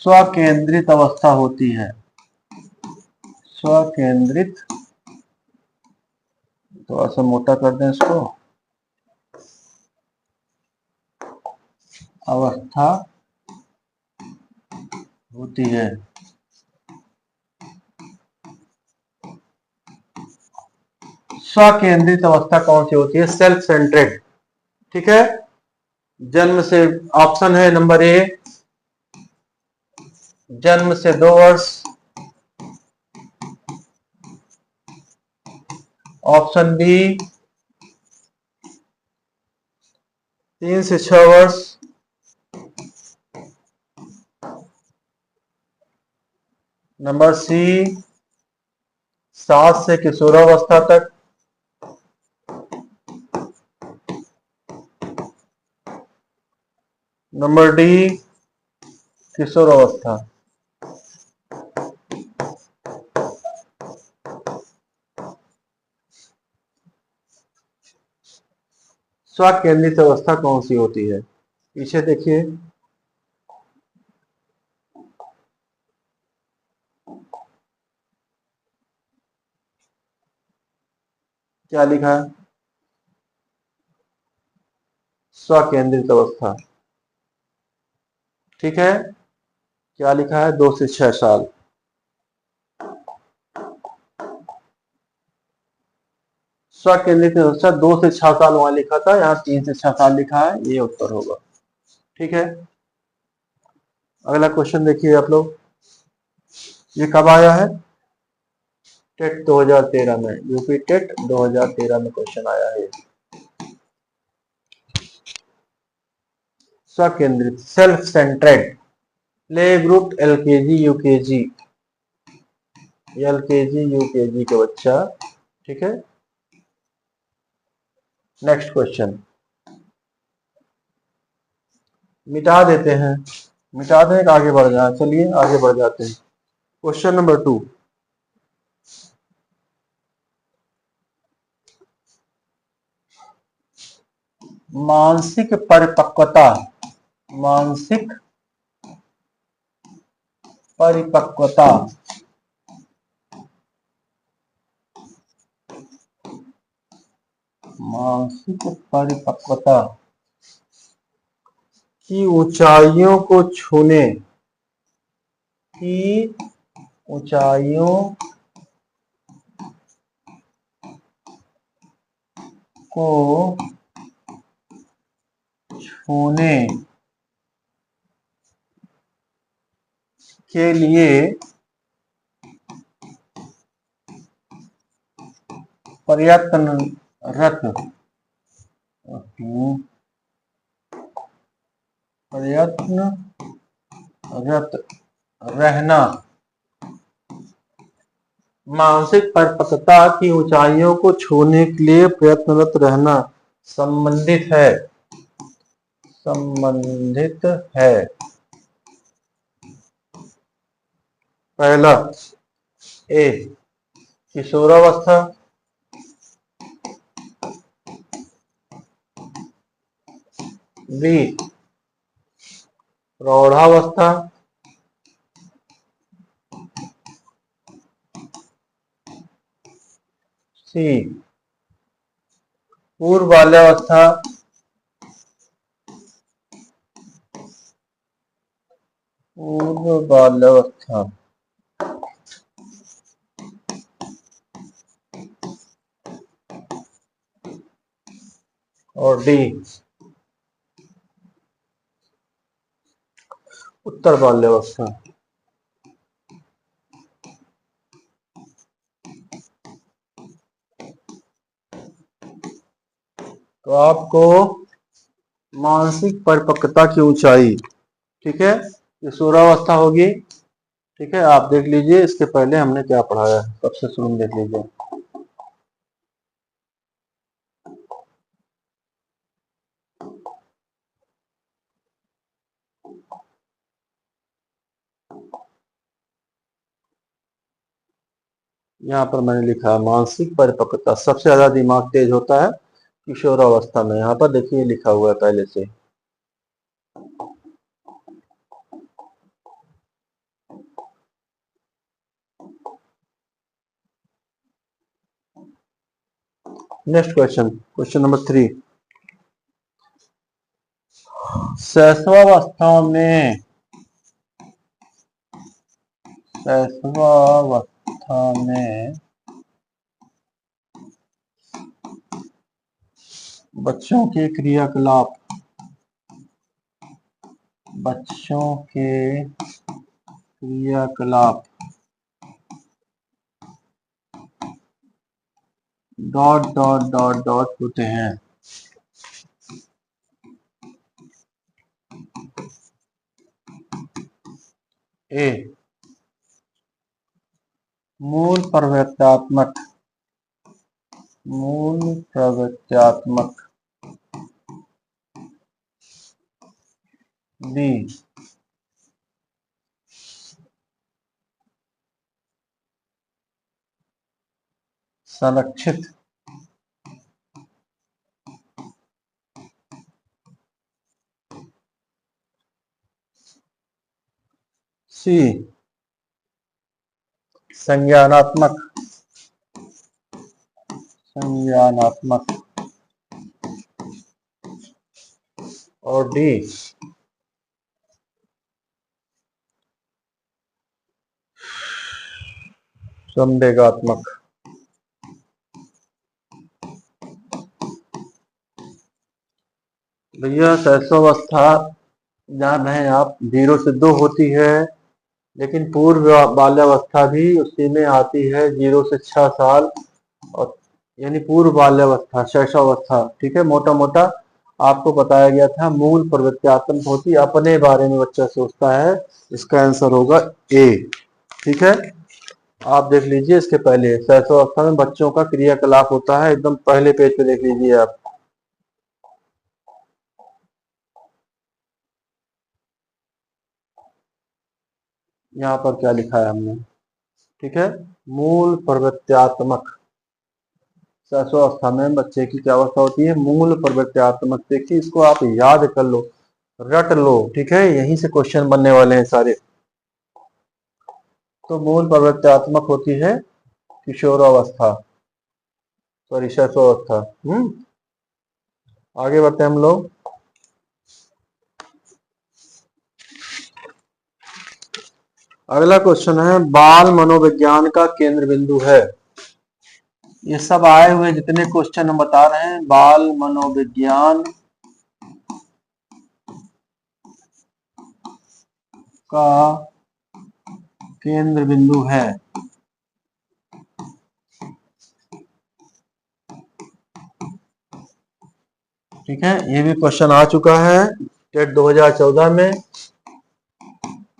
S1: स्वकेंद्रित अवस्था होती है। स्वकेंद्रित, थोड़ा सा मोटा कर दें इसको, अवस्था होती है। स्वकेंद्रित अवस्था कौन सी होती है? सेल्फ सेंट्रेड, ठीक है। जन्म से, ऑप्शन है नंबर ए, जन्म से 2 वर्ष, ऑप्शन बी 3 से 6 वर्ष, नंबर सी 7 से किशोरावस्था तक, नंबर डी किशोरावस्था। स्वकेंद्रित अवस्था कौन सी होती है? पीछे देखिए, क्या लिखा है? स्वकेंद्रित अवस्था, ठीक है। क्या लिखा है? 2 से 6 साल। स्वकेंद्रित अवस्था 2 से 6 साल वहां लिखा था, यहाँ 3 से 6 साल लिखा है, ये उत्तर होगा, ठीक है। अगला क्वेश्चन देखिए आप लोग, ये कब आया है? टेट 2013 में, यूपी टेट 2013 में क्वेश्चन आया है। स्वकेंद्रित, self centred, play group LKG UKG, LKG UKG का बच्चा, ठीक है। नेक्स्ट क्वेश्चन मिटा देते हैं, मिटा दें, आगे बढ़ जाए, चलिए आगे बढ़ जाते हैं। क्वेश्चन नंबर 2, मानसिक परिपक्वता, मानसिक परिपक्वता मानसिक परिपक्वता की ऊंचाइयों को छूने, की ऊंचाइयों को छूने के लिए प्रयत्नरत रहना, मानसिक परिपक्वता की ऊंचाइयों को छूने के लिए प्रयत्नरत रहना संबंधित है, संबंधित है। पहला ए किशोरावस्था, बी प्रौढ़ावस्था, सी पूर्व बाल्यावस्था, पूर्व बाल्यावस्था, और डी उत्तर बाल्यावस्था। तो आपको मानसिक परिपक्वता की ऊंचाई, ठीक है, किशोरावस्था होगी, ठीक है। आप देख लीजिए इसके पहले हमने क्या पढ़ाया है, सबसे शुरू में देख लीजिए। यहाँ पर मैंने लिखा है मानसिक परिपक्वता, सबसे ज्यादा दिमाग तेज होता है किशोरावस्था में। यहाँ पर देखिए लिखा हुआ है पहले से। Next question, question number 3। शैशवावस्था में बच्चों के क्रियाकलाप डॉट डॉट डॉट डॉट होते हैं। ए, मूल प्रवृत्त्यात्मक बी, संरक्षित सी, संज्ञानात्मक और डी, संवेगात्मक। भैया शैशवावस्था जान रहे हैं आप 0 से 2 होती है, लेकिन पूर्व बाल्यावस्था भी उसी में आती है 0 से 6 साल, और यानी पूर्व बाल्यावस्था शैशवावस्था। ठीक है, मोटा मोटा आपको बताया गया था मूल प्रवृत्त्यात्मक होती, अपने बारे में बच्चा सोचता है। इसका आंसर होगा ए। ठीक है, आप देख लीजिए इसके पहले शैशवावस्था में बच्चों का क्रियाकलाप होता है, एकदम पहले पेज पे देख लीजिए आप। यहाँ पर क्या लिखा है हमने, ठीक है, मूल प्रवृत्त्यात्मक। शैशवावस्था में बच्चे की क्या अवस्था होती है, मूल प्रवृत्त्यात्मक। देखिए इसको आप याद कर लो, रट लो, ठीक है, यहीं से क्वेश्चन बनने वाले हैं सारे। तो मूल प्रवृत्त्यात्मक होती है किशोरावस्था, सॉरी शैशवावस्था। आगे बढ़ते हैं हम लोग। अगला क्वेश्चन है, बाल मनोविज्ञान का केंद्र बिंदु है। ये सब आए हुए जितने क्वेश्चन हम बता रहे हैं, बाल मनोविज्ञान का केंद्र बिंदु है। ठीक है, ये भी क्वेश्चन आ चुका है टेट 2014 में,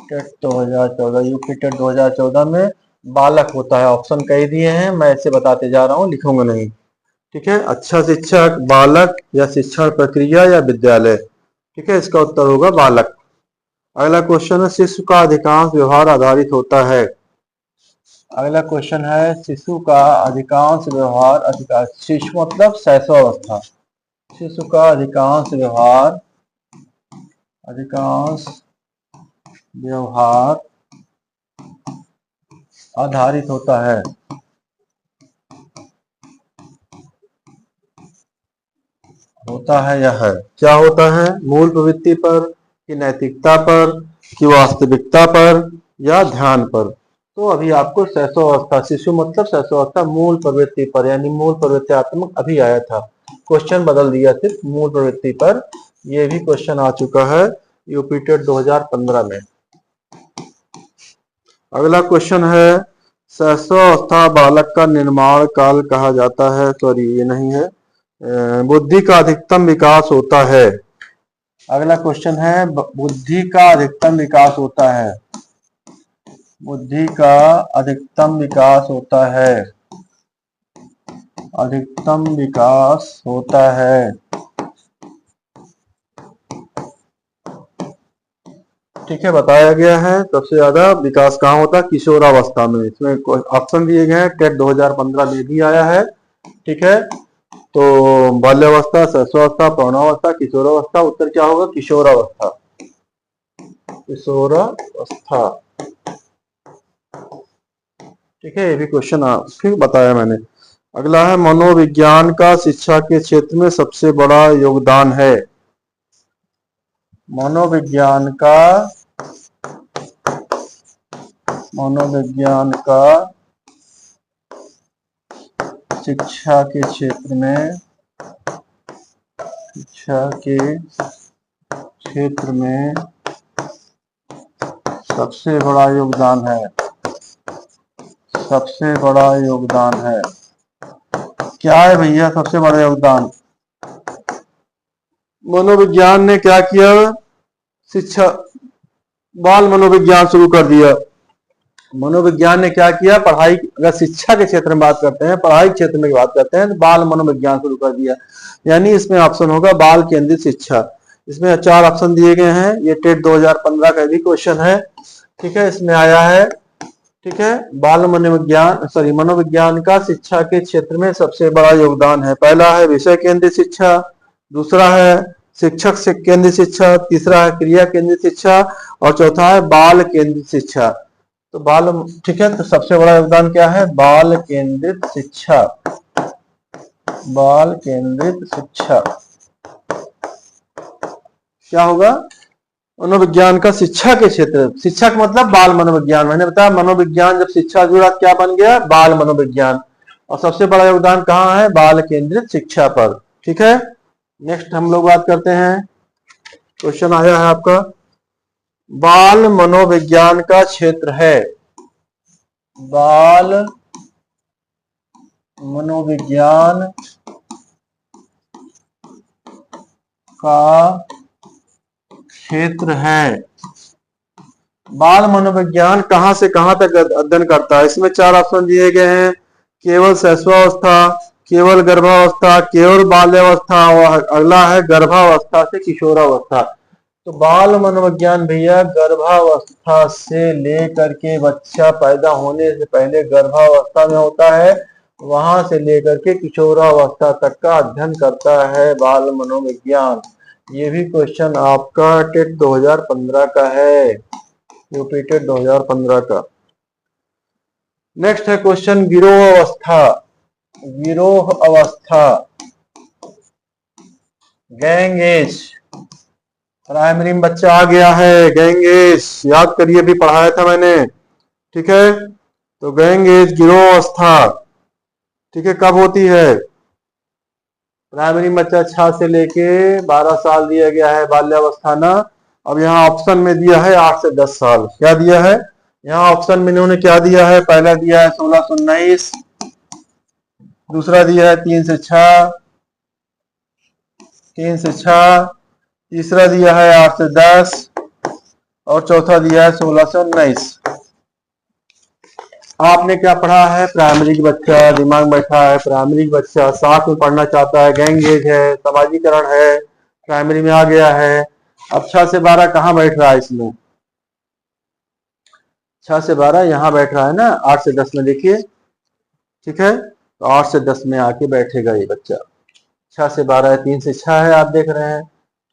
S1: टेट 2014 यूपी टेट 2014 में। बालक होता है, ऑप्शन कई दिए हैं, मैं ऐसे बताते जा रहा हूँ, लिखूंगा नहीं। ठीक है, अच्छा शिक्षक, बालक, या शिक्षण प्रक्रिया, या विद्यालय। ठीक है, इसका उत्तर होगा बालक। अगला क्वेश्चन है, शिशु का अधिकांश व्यवहार आधारित होता है। अगला क्वेश्चन है, शिशु का अधिकांश व्यवहार, शिशु मतलब शैशवावस्था, शिशु का अधिकांश व्यवहार आधारित होता है। या है, क्या होता है, मूल प्रवृत्ति पर, कि नैतिकता पर, कि वास्तविकता पर, या ध्यान पर। तो अभी आपको शैशवावस्था, शिशु मतलब शैशवावस्था, मूल प्रवृत्ति पर, यानी मूल प्रवृत्त्यात्मक अभी आया था, क्वेश्चन बदल दिया सिर्फ मूल प्रवृत्ति पर। ये भी क्वेश्चन आ चुका है यूपी टेट 2015 में। अगला क्वेश्चन है, शैशवावस्था बालक का निर्माण काल कहा जाता है। सॉरी ये नहीं है, बुद्धि का अधिकतम विकास होता है। अगला क्वेश्चन है, बुद्धि का अधिकतम विकास होता है, बुद्धि का अधिकतम विकास होता है, अधिकतम विकास होता है। ठीक है, बताया गया है सबसे ज्यादा विकास कहाँ होता है, किशोरावस्था में। इसमें ऑप्शन दिए गए हैं, टेट 2015 में भी आया है। ठीक है, तो बाल्यावस्था, शैशवावस्था, प्रौढ़ावस्था, किशोरावस्था, उत्तर क्या होगा, किशोरावस्था, किशोरावस्था। ठीक है, ये भी क्वेश्चन फिर बताया मैंने। अगला है, मनोविज्ञान का शिक्षा के क्षेत्र में सबसे बड़ा योगदान है। मनोविज्ञान का शिक्षा के क्षेत्र में सबसे बड़ा योगदान है। सबसे बड़ा योगदान है, क्या है भैया सबसे बड़ा योगदान? मनोविज्ञान ने क्या किया, शिक्षा, बाल मनोविज्ञान शुरू कर दिया। मनोविज्ञान ने क्या किया, पढ़ाई, अगर शिक्षा के क्षेत्र में बात करते हैं, पढ़ाई क्षेत्र में बात करते हैं, तो बाल मनोविज्ञान शुरू कर दिया। यानी इसमें ऑप्शन होगा बाल केंद्रित शिक्षा। इसमें 4 ऑप्शन दिए गए हैं, ये टेट 2015 का भी क्वेश्चन है। ठीक है, इसमें आया है, ठीक है, बाल मनोविज्ञान का शिक्षा के क्षेत्र में सबसे बड़ा योगदान है। पहला है विषय केंद्रित शिक्षा, दूसरा है शिक्षक से केंद्रित शिक्षा, तीसरा है क्रिया केंद्रित शिक्षा, और चौथा है बाल केंद्रित शिक्षा। तो बाल, ठीक है, तो सबसे बड़ा योगदान क्या है, बाल केंद्रित शिक्षा। बाल केंद्रित शिक्षा क्या होगा, मनोविज्ञान का शिक्षा के क्षेत्र, शिक्षा का मतलब बाल मनोविज्ञान। मैंने बताया मनोविज्ञान जब शिक्षा जुड़ा क्या बन गया, बाल मनोविज्ञान। और सबसे बड़ा योगदान कहाँ है, बाल केंद्रित शिक्षा पर। ठीक है, नेक्स्ट हम लोग बात करते हैं, क्वेश्चन आया है आपका, बाल मनोविज्ञान का क्षेत्र है। बाल मनोविज्ञान का क्षेत्र है। बाल मनोविज्ञान कहां से कहां तक अध्ययन करता है? इसमें 4 ऑप्शन दिए गए हैं, केवल शैशवावस्था, केवल गर्भावस्था, केवल बाल्यावस्था, और अगला है गर्भावस्था से किशोरावस्था। तो बाल मनोविज्ञान भैया गर्भावस्था से लेकर के बच्चा पैदा होने से पहले गर्भावस्था में होता है, वहां से लेकर के किशोरावस्था तक का अध्ययन करता है बाल मनोविज्ञान। ये भी क्वेश्चन आपका टेट 2015 का है, यूपी टेट 2015 का। नेक्स्ट है क्वेश्चन, गिरोह अवस्था। गिरोह अवस्था, गैंग एज, प्राइमरी में बच्चा आ गया है, गैंग एज याद करिए, भी पढ़ाया था मैंने। ठीक है, तो गैंग एज, गिरोह अवस्था, ठीक है, कब होती है? प्राइमरी में बच्चा 6 से लेके 12 साल दिया गया है बाल्यावस्था ना। अब यहाँ ऑप्शन में दिया है 8 से 10 साल। क्या दिया है यहाँ ऑप्शन में, इन्होंने क्या दिया है, पहला दिया है 16 से 19, दूसरा दिया है 3 से 6, 3 से 6, तीसरा दिया है 8 से 10, और चौथा दिया है 16 से 19। आपने क्या पढ़ा है, प्राइमरी का बच्चा दिमाग बैठा है, प्राइमरी का बच्चा साथ में पढ़ना चाहता है, गैंग एज है, समाजीकरण है, प्राइमरी में आ गया है। अब 6 से 12 कहाँ बैठ रहा है इसमें, 6 से 12 यहाँ बैठ रहा है ना, 8 से 10 में देखिए। ठीक है, तो 8 से 10 में आके बैठेगा ये बच्चा। 6 से 12 है, 3 से 6 है, आप देख रहे हैं।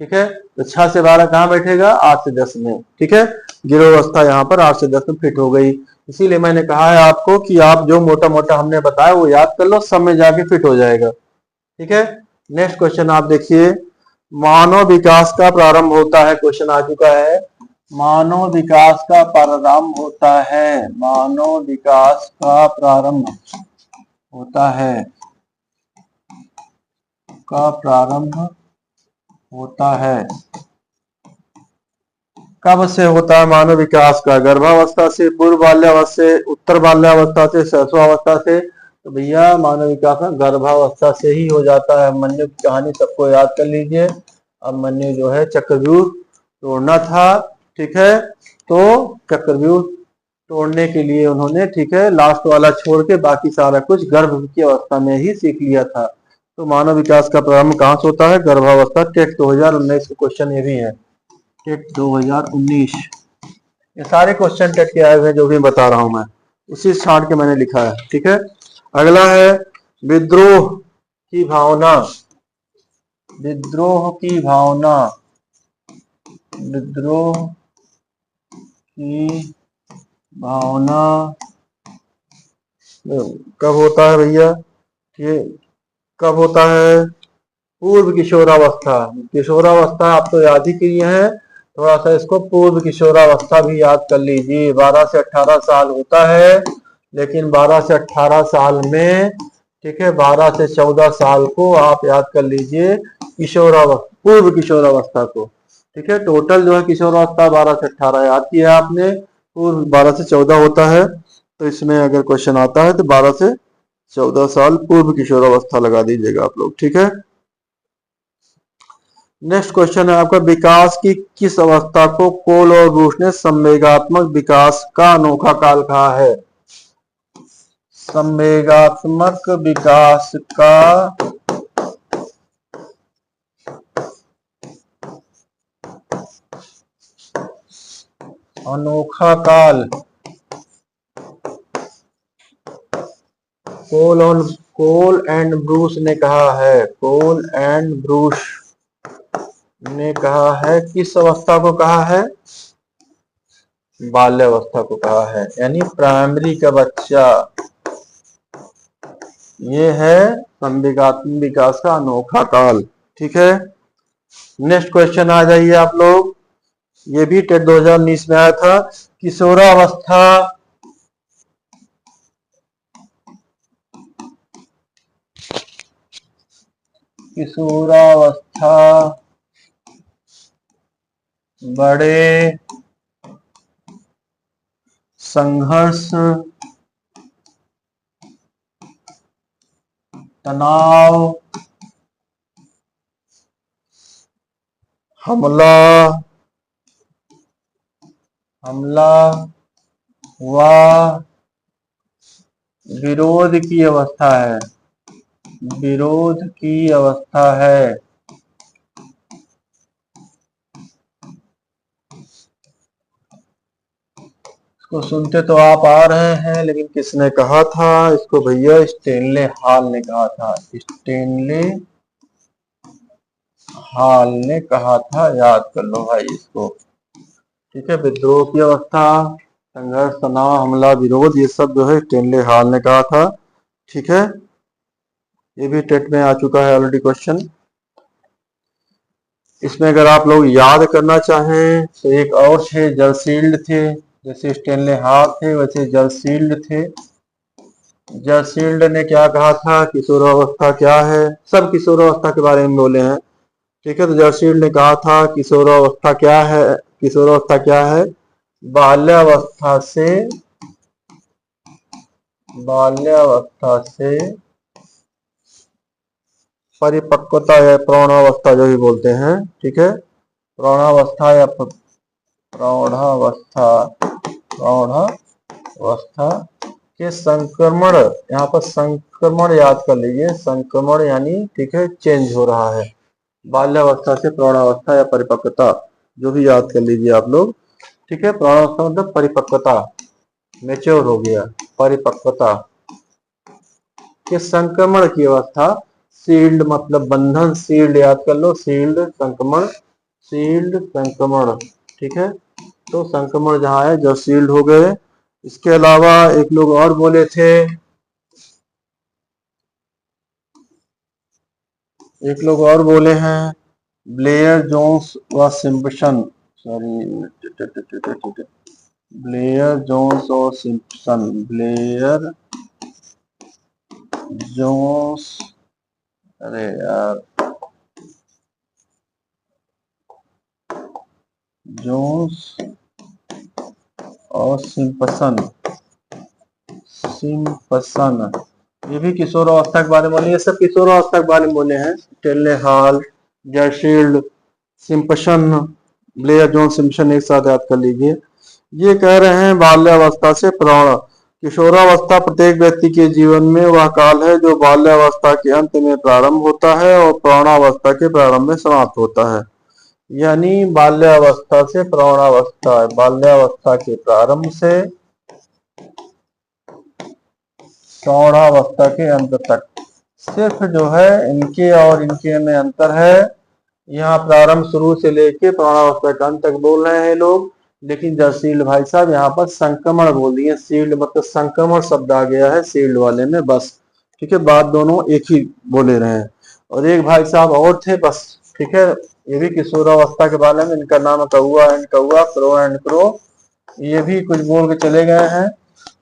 S1: ठीक है, तो 6 से 12 कहाँ बैठेगा, 8 से 10 में। ठीक है, गिरोह अवस्था यहाँ पर 8 से 10 में फिट हो गई। इसीलिए मैंने कहा है आपको कि आप जो मोटा मोटा हमने बताया वो याद कर लो, सब में जाके फिट हो जाएगा। ठीक है, नेक्स्ट क्वेश्चन आप देखिए, मानव विकास का प्रारंभ होता है, क्वेश्चन आ चुका है, मानव विकास का प्रारंभ होता है, मानव विकास का प्रारंभ होता है, का प्रारंभ होता है, कब से होता है मानव विकास का? गर्भावस्था से, पूर्व बाल्यावस्था से, उत्तर बाल्यावस्था से, शैशवावस्था से? तो भैया मानव विकास गर्भावस्था से ही हो जाता है। मन्यु की कहानी सबको याद कर लीजिए। अब मन्यु जो है चक्रव्यूह तोड़ना था, ठीक है, तो चक्रव्यूह तोड़ने के लिए उन्होंने, ठीक है, लास्ट वाला छोड़ के बाकी सारा कुछ गर्भ की अवस्था में ही सीख लिया था। तो मानव विकास का प्रारंभ कहाँ से होता है? गर्भावस्था। टेट 2019 का क्वेश्चन ये भी है, टेट 2019। ये सारे क्वेश्चन टेट के आए हुए हैं जो भी बता रहा हूं मैं, उसी छांट के मैंने लिखा है। ठीक है, अगला है विद्रोह की भावना। विद्रोह की भावना, विद्रोह की भावना कब होता है भैया? ये कब होता है? पूर्व किशोरावस्था। किशोरावस्था आप तो याद ही किए हैं, थोड़ा सा इसको पूर्व किशोरावस्था भी याद कर लीजिए। 12 से 18 साल होता है, लेकिन 12 से 18 साल में, ठीक है, 12 से 14 साल को आप याद कर लीजिए किशोरावस्था, पूर्व किशोरावस्था को। ठीक है, टोटल जो है किशोरावस्था 12 से 18 याद किया आपने, पूर्व 12 से 14 होता है। तो इसमें अगर क्वेश्चन आता है तो 12 से 14 साल पूर्व किशोरावस्था लगा दीजिएगा आप लोग। ठीक है, नेक्स्ट क्वेश्चन है आपका, विकास की किस अवस्था को कोल और ब्रूस ने संवेगात्मक विकास का अनोखा काल कहा है? संवेगात्मक विकास का अनोखा काल कोल एंड ब्रूस ने कहा है। कोल एंड ब्रूस ने कहा है, किस अवस्था को कहा है? बाल्यावस्था को कहा है, यानी प्राइमरी का बच्चा। ये है संवेगात्मक विकास का अनोखा काल। ठीक है, नेक्स्ट क्वेश्चन आ जाइए आप लोग, ये भी टेट 2019 में आया था। किशोरावस्था किशोरावस्था बड़े संघर्ष, तनाव, हमला व विरोध की अवस्था है। विरोध की अवस्था है। इसको सुनते तो आप आ रहे हैं, लेकिन किसने कहा था इसको? भैया स्टेनले हॉल ने कहा था। स्टेनले हॉल ने कहा था, याद कर लो भाई इसको। ठीक है, विद्रोह की अवस्था, संघर्ष, तनाव, हमला, विरोध, ये सब जो है स्टेनले हॉल ने कहा था। ठीक है, ये भी टेट में आ चुका है ऑलरेडी क्वेश्चन। इसमें अगर आप लोग याद करना चाहें तो एक और थे, जलसील्ड थे। जैसे स्टेनले हॉल थे वैसे जलसील्ड थे। जलसील्ड ने क्या कहा था? किशोरावस्था क्या है? सब किशोरावस्था के बारे में बोले हैं। ठीक है, तो जलसील्ड ने कहा था किशोरावस्था क्या है? किशोरावस्था क्या है? बाल्यावस्था से परिपक्वता या प्रौढ़ावस्था जो भी बोलते हैं। ठीक है, प्रौढ़ावस्था या प्रौढ़ावस्था के संक्रमण, यहाँ पर संक्रमण याद कर लीजिए, संक्रमण यानी, ठीक है, चेंज हो रहा है। बाल्यावस्था से प्रौढ़ावस्था या परिपक्वता, जो भी याद कर लीजिए आप लोग। ठीक है, प्रौढ़ावस्था मतलब परिपक्वता, मैच्योर हो गया, परिपक्वता के संक्रमण की अवस्था। सील्ड मतलब बंधन, सील्ड याद कर लो, सील्ड संक्रमण, सील्ड संक्रमण। ठीक है, तो संक्रमण जहां है जो सील्ड हो गए। इसके अलावा एक लोग और बोले थे, एक लोग और बोले हैं, ब्लेयर जोन्स व सिम्पसन, सॉरी, ब्लेयर जोन्स और सिम्पसन, ब्लेयर जोन्स, अरे यार, जोन्स और सिम्पसन, ये भी किशोरावस्था के बारे में बोले। ये सब किशोरावस्था के बारे में बोले हैं। टेले हॉल, जयशील्ड, सिम्पसन, ब्लेयर जोन, सिम्पसन एक साथ याद कर लीजिए। ये कह रहे हैं बाल्यावस्था से प्रौढ़। किशोरावस्था प्रत्येक व्यक्ति के जीवन में वह काल है जो बाल्यावस्था के अंत में प्रारंभ होता है और प्रौढ़ावस्था के प्रारंभ में समाप्त होता है। यानी बाल्यावस्था से प्रौढ़ावस्था, बाल्यावस्था के प्रारंभ से प्रौढ़ावस्था के अंत तक। सिर्फ जो है इनके और इनके में अंतर है, यहाँ प्रारंभ शुरू से लेके प्रौढ़ावस्था के अंत तक बोल रहे हैं लोग, लेकिन जर्सील्ड भाई साहब यहाँ पर संक्रमण बोल दिए। सील्ड मतलब संक्रमण शब्द आ गया है सील्ड वाले में, बस ठीक है। बात दोनों एक ही बोले रहे हैं। और एक भाई साहब और थे बस, ठीक है, ये भी किशोरावस्था के बारे में, इनका नाम कौआ एंड कौआ, क्रो एंड क्रो, ये भी कुछ बोल के चले गए हैं।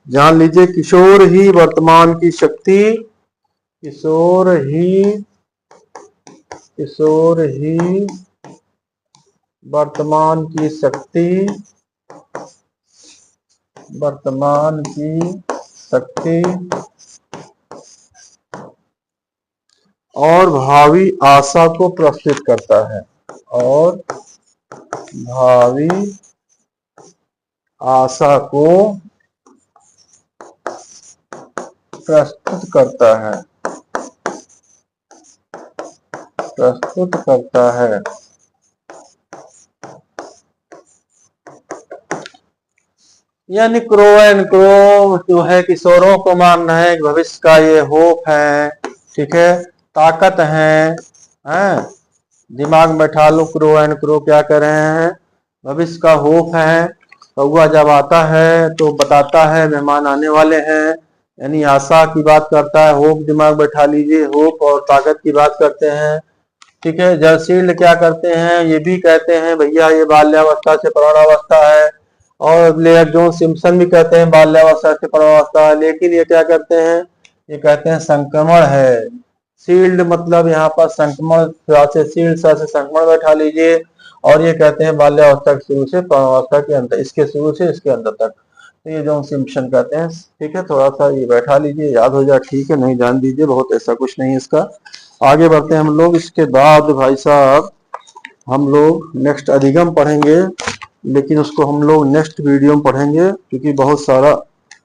S1: जान लीजिए किशोर ही वर्तमान की शक्ति, किशोर ही वर्तमान की शक्ति, वर्तमान की शक्ति और भावी आशा को प्रस्तुत करता है, और भावी आशा को प्रस्तुत करता है, प्रस्तुत करता है। यानी क्रो एंड क्रो जो है किशोरों को मानना है भविष्य का ये होप है, ठीक है, ताकत है, दिमाग में बैठा लो। क्रो एंड क्रो क्या कर रहे हैं, भविष्य का होप है। कौआ जब आता है तो बताता है मेहमान आने वाले हैं, यानी आशा की बात करता है। होप दिमाग बैठा लीजिए, होप और ताकत की बात करते हैं, ठीक है। जर्सील्ड क्या करते हैं, ये भी कहते हैं भैया ये बाल्यावस्था से प्रौढ़ावस्था है, और ब्लेयर जोन सिम्पसन भी कहते हैं बाल्यावस्था से प्रौढ़ावस्था है, लेकिन ये क्या करते हैं, ये कहते हैं संक्रमण है। सील्ड मतलब यहाँ पर संक्रमण से, सील्ड से संक्रमण बैठा लीजिए, और ये कहते हैं बाल्यावस्था के शुरू से प्रौढ़ावस्था के अंत, इसके शुरू से इसके अंत तक, तो ये जोन सिम्पसन कहते हैं, ठीक है। थोड़ा सा ये बैठा लीजिए, याद हो जाए ठीक है, नहीं जान दीजिए, बहुत ऐसा कुछ नहीं इसका। आगे बढ़ते हैं हम लोग। इसके बाद भाई साहब हम लोग नेक्स्ट अधिगम पढ़ेंगे, लेकिन उसको हम लोग नेक्स्ट वीडियो में पढ़ेंगे, क्योंकि बहुत सारा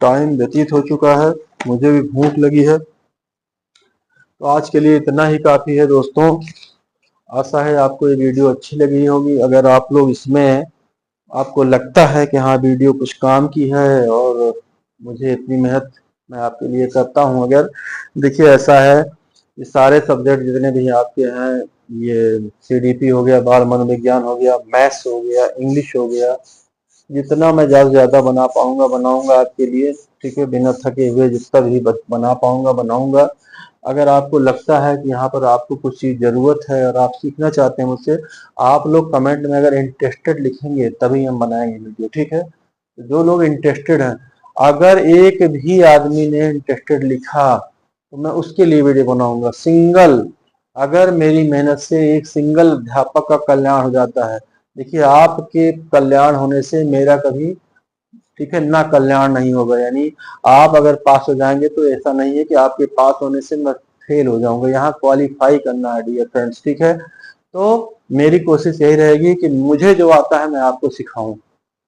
S1: टाइम व्यतीत हो चुका है, मुझे भी भूख लगी है। तो आज के लिए इतना ही काफ़ी है दोस्तों। आशा है आपको ये वीडियो अच्छी लगी होगी। अगर आप लोग इसमें आपको लगता है कि हाँ वीडियो कुछ काम की है और मुझे इतनी मेहनत मैं आपके लिए करता हूँ, अगर देखिए ऐसा है, ये सारे सब्जेक्ट जितने भी आपके हैं, ये CDP हो गया, बाल मनोविज्ञान हो गया, मैथ्स हो गया, इंग्लिश हो गया, जितना मैं ज़्यादा से ज़्यादा बना पाऊंगा बनाऊंगा आपके लिए, ठीक है, बिना थके हुए जितना भी बना पाऊंगा बनाऊंगा। अगर आपको लगता है कि यहाँ पर आपको कुछ चीज़ ज़रूरत है और आप सीखना चाहते हैं मुझसे, आप लोग कमेंट में अगर इंटरेस्टेड लिखेंगे तभी हम बनाएंगे वीडियो, ठीक है। जो लोग इंटरेस्टेड हैं, अगर एक भी आदमी ने इंटरेस्टेड लिखा तो मैं उसके लिए वीडियो बनाऊंगा सिंगल। अगर मेरी मेहनत से एक सिंगल अध्यापक का कल्याण हो जाता है, देखिए आपके कल्याण होने से मेरा कभी, ठीक है, ना कल्याण नहीं होगा। यानी आप अगर पास हो जाएंगे तो ऐसा नहीं है कि आपके पास होने से मैं फेल हो जाऊंगा, यहाँ क्वालिफाई करना है डियर फ्रेंड्स, ठीक है। तो मेरी कोशिश यही रहेगी कि मुझे जो आता है मैं आपको सिखाऊं।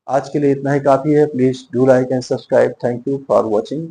S1: आज के लिए इतना ही काफी है। Please do like and subscribe. Thank you for watching.